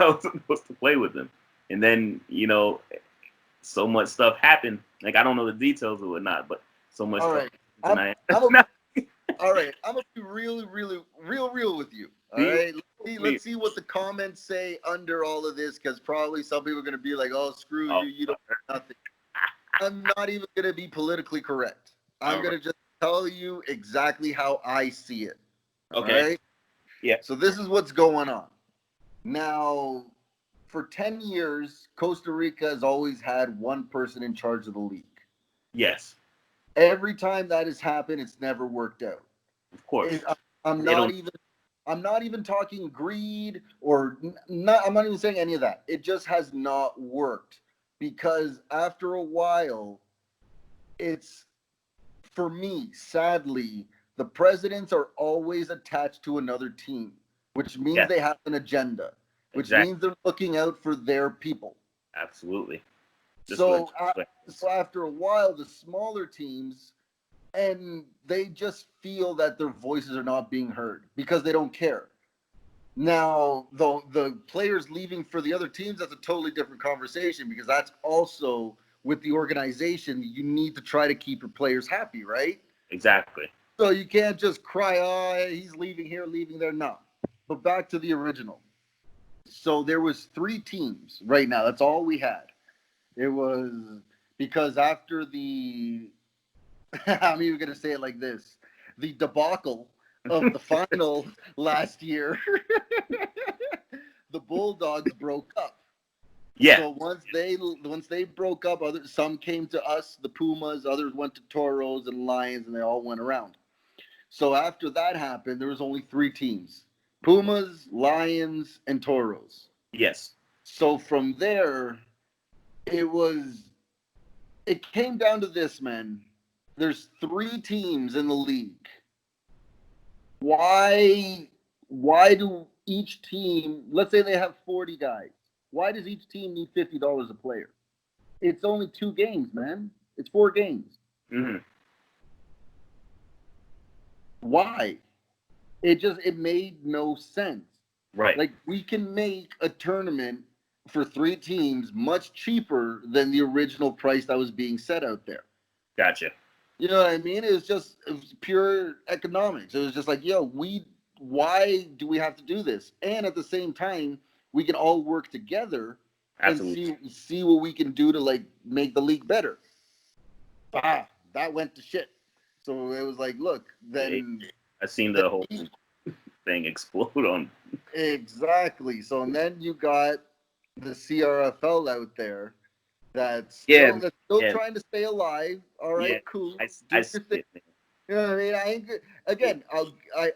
I was supposed to play with them, and then so much stuff happened. Like I don't know the details or whatnot, but so much All stuff right. I'm tonight. I'm a, all right. I'm gonna be really, really, real with you. All See, right. Let's see what the comments say under all of this, because probably some people are gonna be like, "Oh, screw oh, you! You don't know nothing." I'm not even gonna be politically correct. I'm all right, gonna just tell you exactly how I see it. All okay, right. yeah, So this is what's going on now. For 10 years, Costa Rica has always had one person in charge of the league. yes, Every time that has happened, it's never worked out. of course. It, I'm They not don't. even I'm not even talking greed or not. I'm not even saying any of that. It just has not worked because after a while, it's for me, sadly, the presidents are always attached to another team, which means Yes, they have an agenda, which exactly, means they're looking out for their people. absolutely. Just let. So, so after a while, the smaller teams and they just feel that their voices are not being heard because they don't care. Now, the players leaving for the other teams, that's a totally different conversation because that's also with the organization. You need to try to keep your players happy, right? Exactly. So you can't just cry, oh, he's leaving here, leaving there. No. But back to the original. So there was three teams right now. That's all we had. It was because after the I'm even gonna say it like this: the debacle of the final last year, the Bulldogs broke up. Yeah. So once they broke up, some came to us, the Pumas, others went to Toros and Lions, and they all went around. So after that happened, there was only three teams: Pumas, Lions, and Toros. Yes. So from there, it was it came down to this, man. There's three teams in the league. Why do each team, let's say they have 40 guys, why does each team need $50 a player? It's only two games, man. It's four games. Hmm. Why? It made no sense. Right. Like we can make a tournament for three teams much cheaper than the original price that was being set out there. Gotcha. You know what I mean? It was pure economics. It was just like, yo, why do we have to do this? And at the same time, we can all work together and Absolutely. see what we can do to like make the league better. Bah, that went to shit. So it was like, look, I then, I seen then the whole thing explode on. exactly. So and then you got the CRFL out there Yeah, that's still yeah, trying to stay alive. All yeah. right, cool. I Do your see thing. it, man. You know what I mean? I ain't good. Yeah, Again,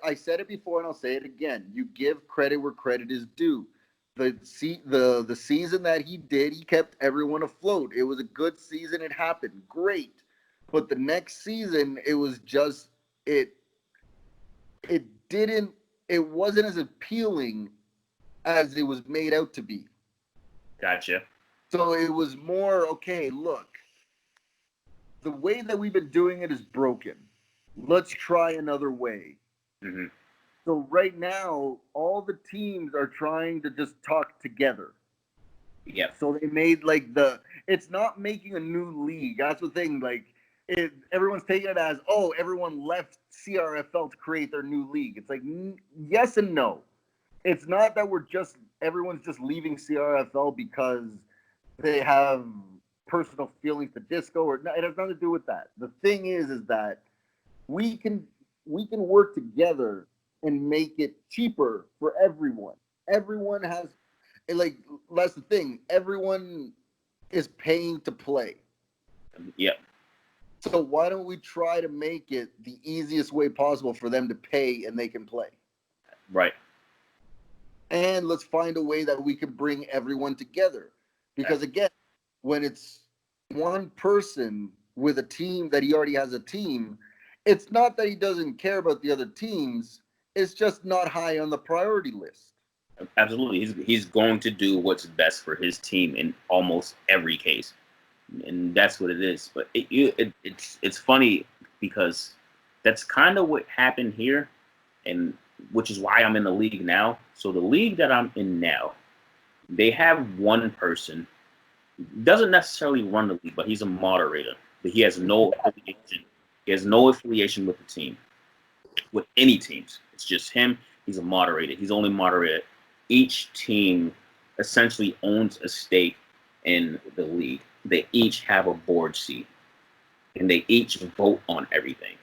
I said it before and I'll say it again. You give credit where credit is due. The season that he did, he kept everyone afloat. It was a good season. It happened. Great. But the next season, it was just it it didn't it wasn't as appealing as it was made out to be. gotcha. So it was more, okay, look, the way that we've been doing it is broken. Let's try another way. Hmm. So right now, all the teams are trying to just talk together. Yep. So they made it's not making a new league. That's the thing. Everyone's taking it as, oh, everyone left CRFL to create their new league. It's like, yes and no. It's not that everyone's just leaving CRFL because they have personal feelings to disco, or no, it has nothing to do with that. The thing is that we can we can work together and make it cheaper for everyone. Everyone has like that's the thing. Everyone is paying to play. Yep. So why don't we try to make it the easiest way possible for them to pay and they can play? Right. And let's find a way that we can bring everyone together. Because again, when it's one person with a team that he already has a team, it's not that he doesn't care about the other teams, it's just not high on the priority list. Absolutely. He's going to do what's best for his team in almost every case, and that's what it is. But it's funny because that's kind of what happened here, and which is why I'm in the league now. So the league that I'm in now, they have one person doesn't necessarily run the league, but he's a moderator. But he has no affiliation. He has no affiliation with the team, with any teams. It's just him. He's a moderator. He's only moderator. Each team essentially owns a stake in the league. They each have a board seat, and they each vote on everything.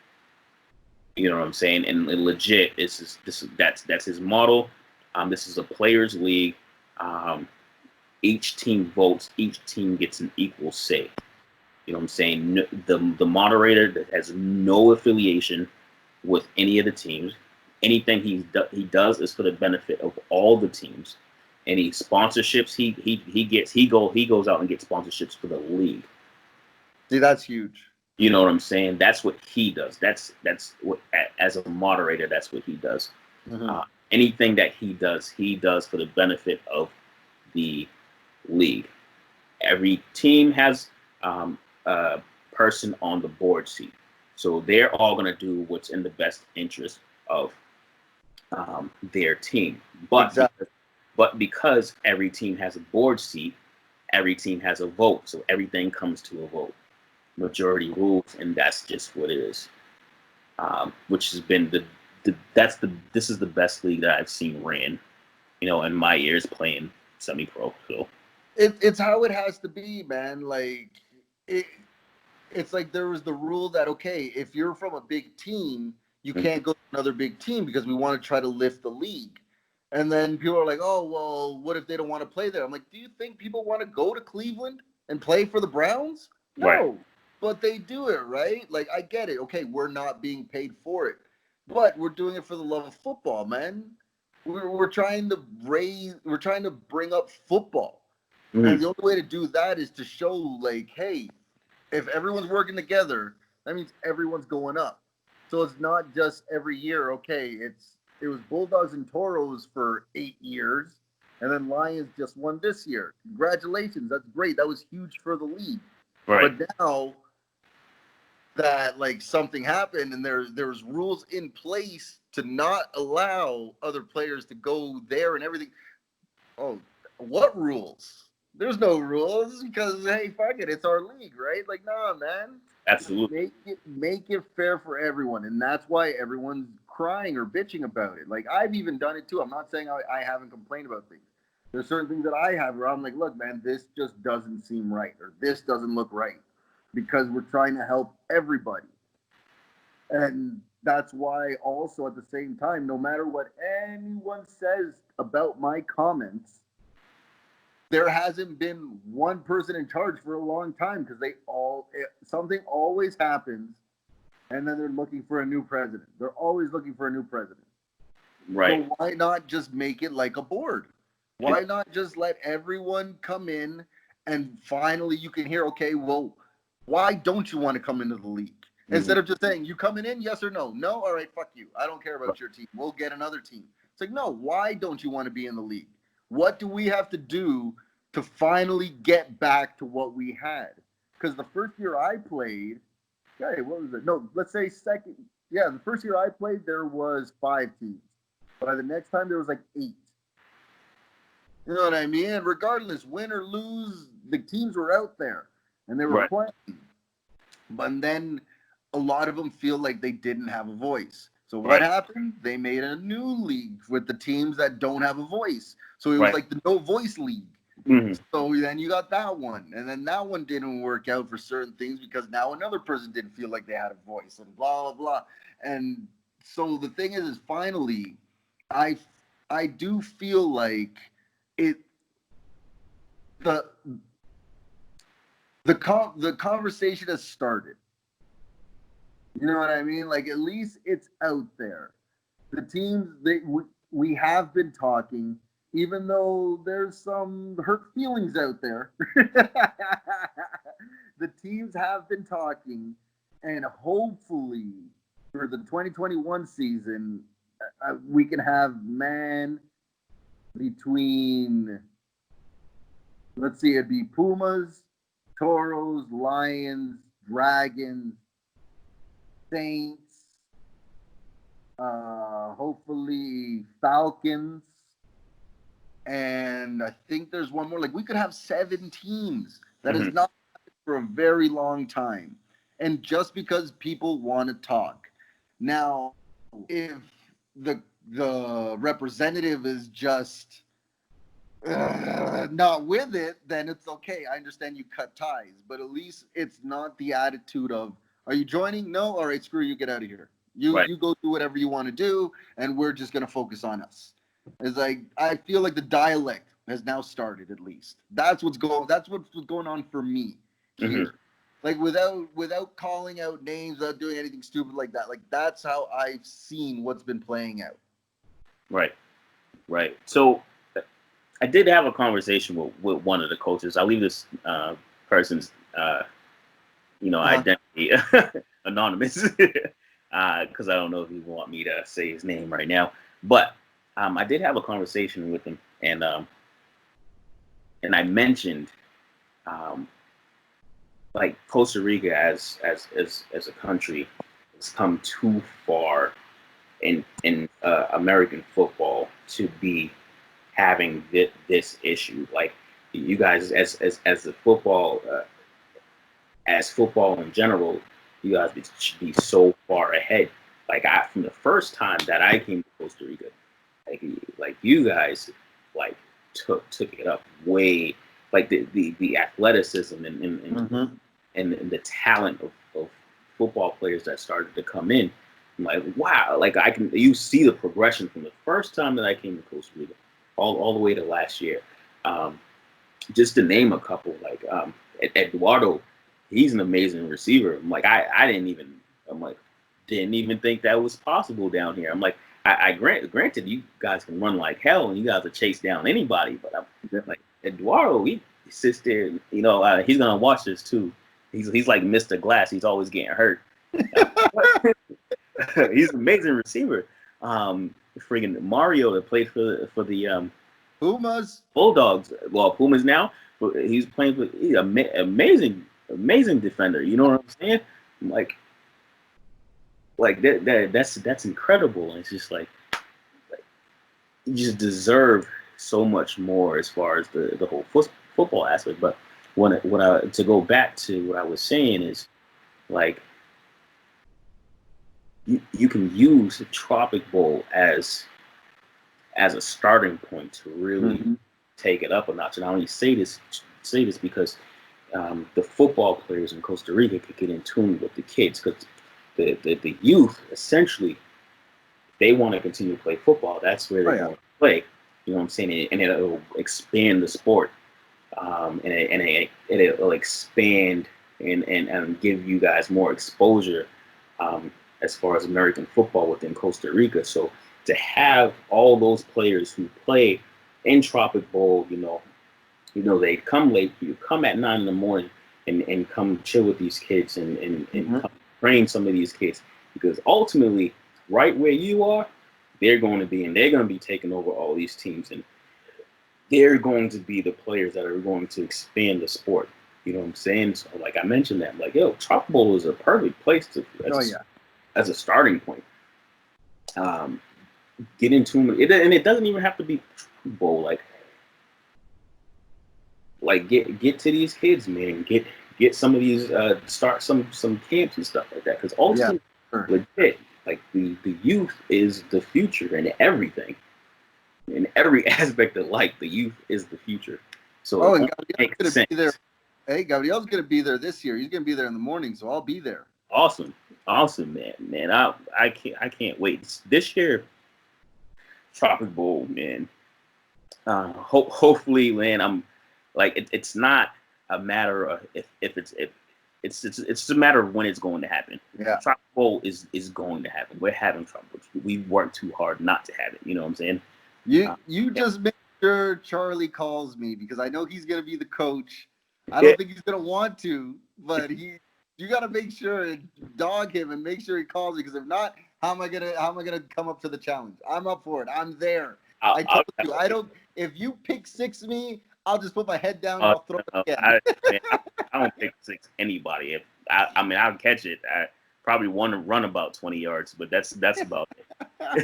You know what I'm saying? And legit, that's his model. This is a players' league. Um, each team votes. Each team gets an equal say. You know what I'm saying? The moderator has no affiliation with any of the teams. Anything he does is for the benefit of all the teams. Any sponsorships he goes out and gets sponsorships for the league. See, that's huge. You know what I'm saying? That's what he does. That's what, as a moderator, that's what he does. Mm-hmm. Anything that he does for the benefit of the league. Every team has a person on the board seat, so they're all going to do what's in the best interest of their team. Exactly. But because every team has a board seat, every team has a vote, so everything comes to a vote. Majority rules, and that's just what it is. Which has been this is the best league that I've seen ran, in my years playing semi-pro. So It's how it has to be, man. It, it's like there was the rule that, okay, if you're from a big team, you can't go to another big team because we want to try to lift the league. And then people are like, oh, well, what if they don't want to play there? I'm like, do you think people want to go to Cleveland and play for the Browns? right, No, but they do it, right? Like, I get it. Okay, we're not being paid for it, but we're doing it for the love of football, man. We're trying to we're trying to bring up football. And mm-hmm. the only way to do that is to show, like, hey, if everyone's working together, that means everyone's going up. So it's not just every year. Okay, it was Bulldogs and Toros for 8 years, and then Lions just won this year. Congratulations, that's great. That was huge for the league. Right. But now that something happened and there's rules in place to not allow other players to go there and everything. Oh, what rules? There's no rules because hey, fuck it, it's our league, right? Like, nah, man. Absolutely. Make it fair for everyone, and that's why everyone's crying or bitching about it. Like I've even done it too. I'm not saying I haven't complained about things. There's certain things that I have where I'm like, look, man, this just doesn't seem right, or this doesn't look right, because we're trying to help everybody. And that's why also at the same time, no matter what anyone says about my comments, there hasn't been one person in charge for a long time because something always happens, and then they're looking for a new president. They're always looking for a new president. Right. So why not just make it like a board? Why not just let everyone come in and finally you can hear, okay, well, why don't you want to come into the league? Instead of just saying, you coming in, yes or no? No? All right, fuck you. I don't care about your team. We'll get another team. It's like, no, why don't you want to be in the league? What do we have to do to finally get back to what we had? Because the first year I played, okay, what was it? No, let's say second. Yeah, the first year I played, there was 5 teams. By the next time, there was like 8. You know what I mean? And regardless, win or lose, the teams were out there and they were playing. But then a lot of them feel like they didn't have a voice. So what happened? They made a new league with the teams that don't have a voice. So it was like the no voice league. So then you got that one. And then that one didn't work out for certain things because now another person didn't feel like they had a voice and blah, blah, blah. And so the thing is finally, I do feel like the conversation has started. You know what I mean? Like at least it's out there. The teams we have been talking, even though there's some hurt feelings out there. The teams have been talking, and hopefully for the 2021 season, we can have between, let's see, it'd be Pumas, Toros, Lions, Dragons, Saints, hopefully Falcons, and I think there's one more. Like we could have 7 teams. That is not for a very long time, and just because people want to talk. Now, if the representative is just not with it, then it's okay. I understand you cut ties, but at least it's not the attitude of, are you joining? No? All right, screw you, get out of here. You go do whatever you want to do, and we're just going to focus on us. It's like, I feel like the dialect has now started, at least. That's what's going on for me here. Like without calling out names, without doing anything stupid like that. Like that's how I've seen what's been playing out. Right. So I did have a conversation with one of the coaches. I'll leave this person's identity anonymous because I don't know if he want me to say his name right now. But I did have a conversation with him, and I mentioned like Costa Rica as a country has come too far in American football to be having this issue. Like you guys as the football as football in general, you guys should be so far ahead. Like from the first time that I came to Costa Rica, like you guys like took it up way, like the athleticism and the talent of football players that started to come in. I'm like, wow, like you see the progression from the first time that I came to Costa Rica all the way to last year. Just to name a couple, like Eduardo, he's an amazing receiver. I'm like, I didn't even think that was possible down here. I'm like, granted, you guys can run like hell and you guys will chase down anybody, but I'm like, Eduardo, he sits there, he's gonna watch this too. He's like Mr. Glass. He's always getting hurt. He's an amazing receiver. Friggin' Mario that played for the Pumas Bulldogs. Well, Pumas now, but he's playing for amazing defender. You know what I'm saying? Like that's incredible. It's just like you just deserve so much more as far as the whole football aspect. But to go back to what I was saying is like you can use the Tropic Bowl as a starting point to really take it up a notch. And I only say this because the football players in Costa Rica could get in tune with the kids, because the youth essentially, they want to continue to play football. That's where they want to play. You know what I'm saying? And it'll expand the sport. It'll expand and give you guys more exposure um, as far as American football within Costa Rica. So to have all those players who play in Tropic Bowl, they come late. You come at 9 in the morning and come chill with these kids and Mhm. come train some of these kids because ultimately, right where you are, they're going to be and they're going to be taking over all these teams and they're going to be the players that are going to expand the sport. You know what I'm saying? So, like I mentioned that, like, yo, Tropic Bowl is a perfect place to Oh yeah. as a starting point. Um, get into it, and it doesn't even have to be Tropic Bowl. Like get to these kids, man. Get some of these start some camps and stuff like that. Because Yeah. ultimately, Sure. legit, like the youth is the future and everything in every aspect of life. The youth is the future. So it Oh, and only Gabriel's makes gonna be there. sense. Hey, Gabriel's gonna be there this year. He's gonna be there in the morning, so I'll be there. Awesome, awesome, man. I can't wait. This year, Tropic Bowl, man. Hopefully, man. I'm like it's not a matter of if it's a matter of when it's going to happen. Yeah. Tropic Bowl is going to happen. We're having Tropic Bowl. We worked too hard not to have it. You know what I'm saying? You Yeah. just make sure Charlie calls me because I know he's gonna be the coach. I Yeah. don't think he's gonna want to, but you gotta make sure and dog him and make sure he calls me because if not, how am I gonna come up to the challenge? I'm up for it. I'm there. I I'll told you I don't. If you pick six me, I'll just put my head down and Uh, I'll throw no, it again. man, I don't pick six anybody. If I mean, I'll catch it. I probably want to run about 20 yards, but that's about it.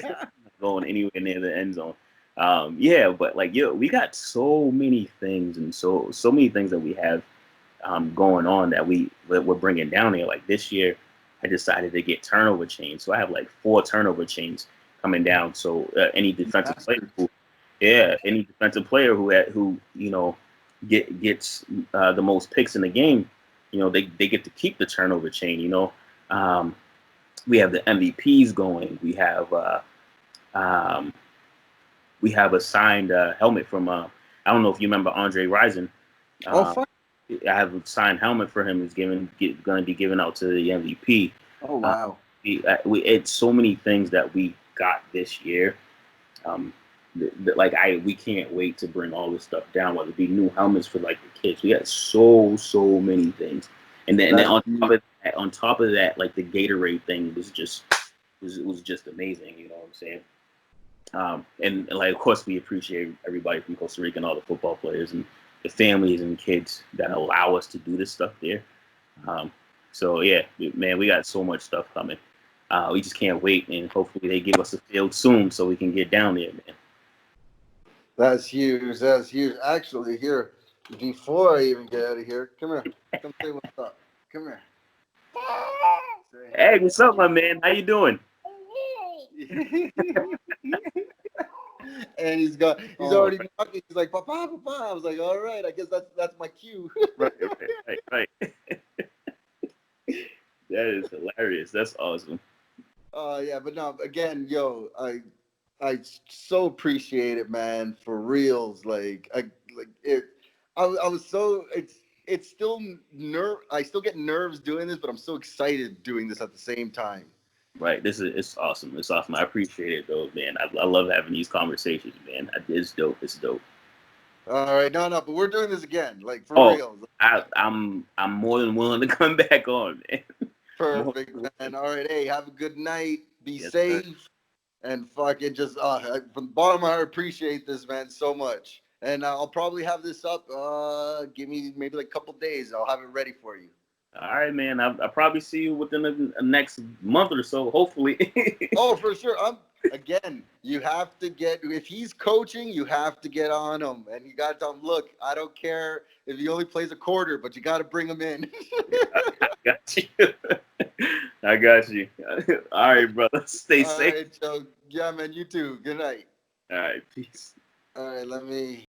Not going anywhere near the end zone. Yeah, but like, we got so many things and so many things that we have going on that we're bringing down here. Like this year, I decided to get turnover chains, so I have like 4 turnover chains coming down. So any defensive player Bastard. any defensive player who gets the most picks in the game, they get to keep the turnover chain. Um, we have the MVPs going. Um, we have a signed helmet from I don't know if you remember Andre Rison. Oh Uh, fuck. I have a signed helmet for him. Is going to be given out to the MVP. Oh Uh, wow. it's so many things that we got this year. Um, we can't wait to bring all this stuff down. Whether it be new helmets for like the kids, we got so many things, and then That's huge. on top of that, like the Gatorade thing was just amazing. You know what I'm saying? And like of course we appreciate everybody from Costa Rica and all the football players and the families and kids that allow us to do this stuff there. Um, so yeah, man, we got so much stuff coming. We just can't wait, and hopefully they give us a field soon so we can get down there, man. That's huge. That's huge. Actually, here, before I even get out of here, come here. Come say what's up. Come here. Say Hey, what's up, my man? How you doing? hey. And he's Oh, already knocking. He's like, Papa, Papa. I was like, all right, I guess that's my cue. right. That is hilarious. That's awesome. Yeah, but no, again, yo, I so appreciate it, man, for reals. Like it. I was so it's still nerve. I still get nerves doing this, but I'm so excited doing this at the same time. Right. It's awesome. It's awesome. I appreciate it though, man. I love having these conversations, man. It's dope. It's dope. All right, no, but we're doing this again, like for Oh, real. I'm more than willing to come back on, man. More Perfect, than man. willing. All right, hey, have a good night. Be Yes, sir. safe, and fucking just from the bottom of my heart, appreciate this, man, so much. And I'll probably have this up. Give me maybe like a couple days. I'll have it ready for you. All right, man. I'll probably see you within the next month or so, hopefully. Oh, for sure. Again. You have to get if he's coaching, you have to get on him, and you got to tell him, look, I don't care if he only plays a quarter, but you got to bring him in. I got you. I got you. All right, brother. Stay All safe. right, Joe. Yeah, man. You too. Good night. All right, peace. All right, let me.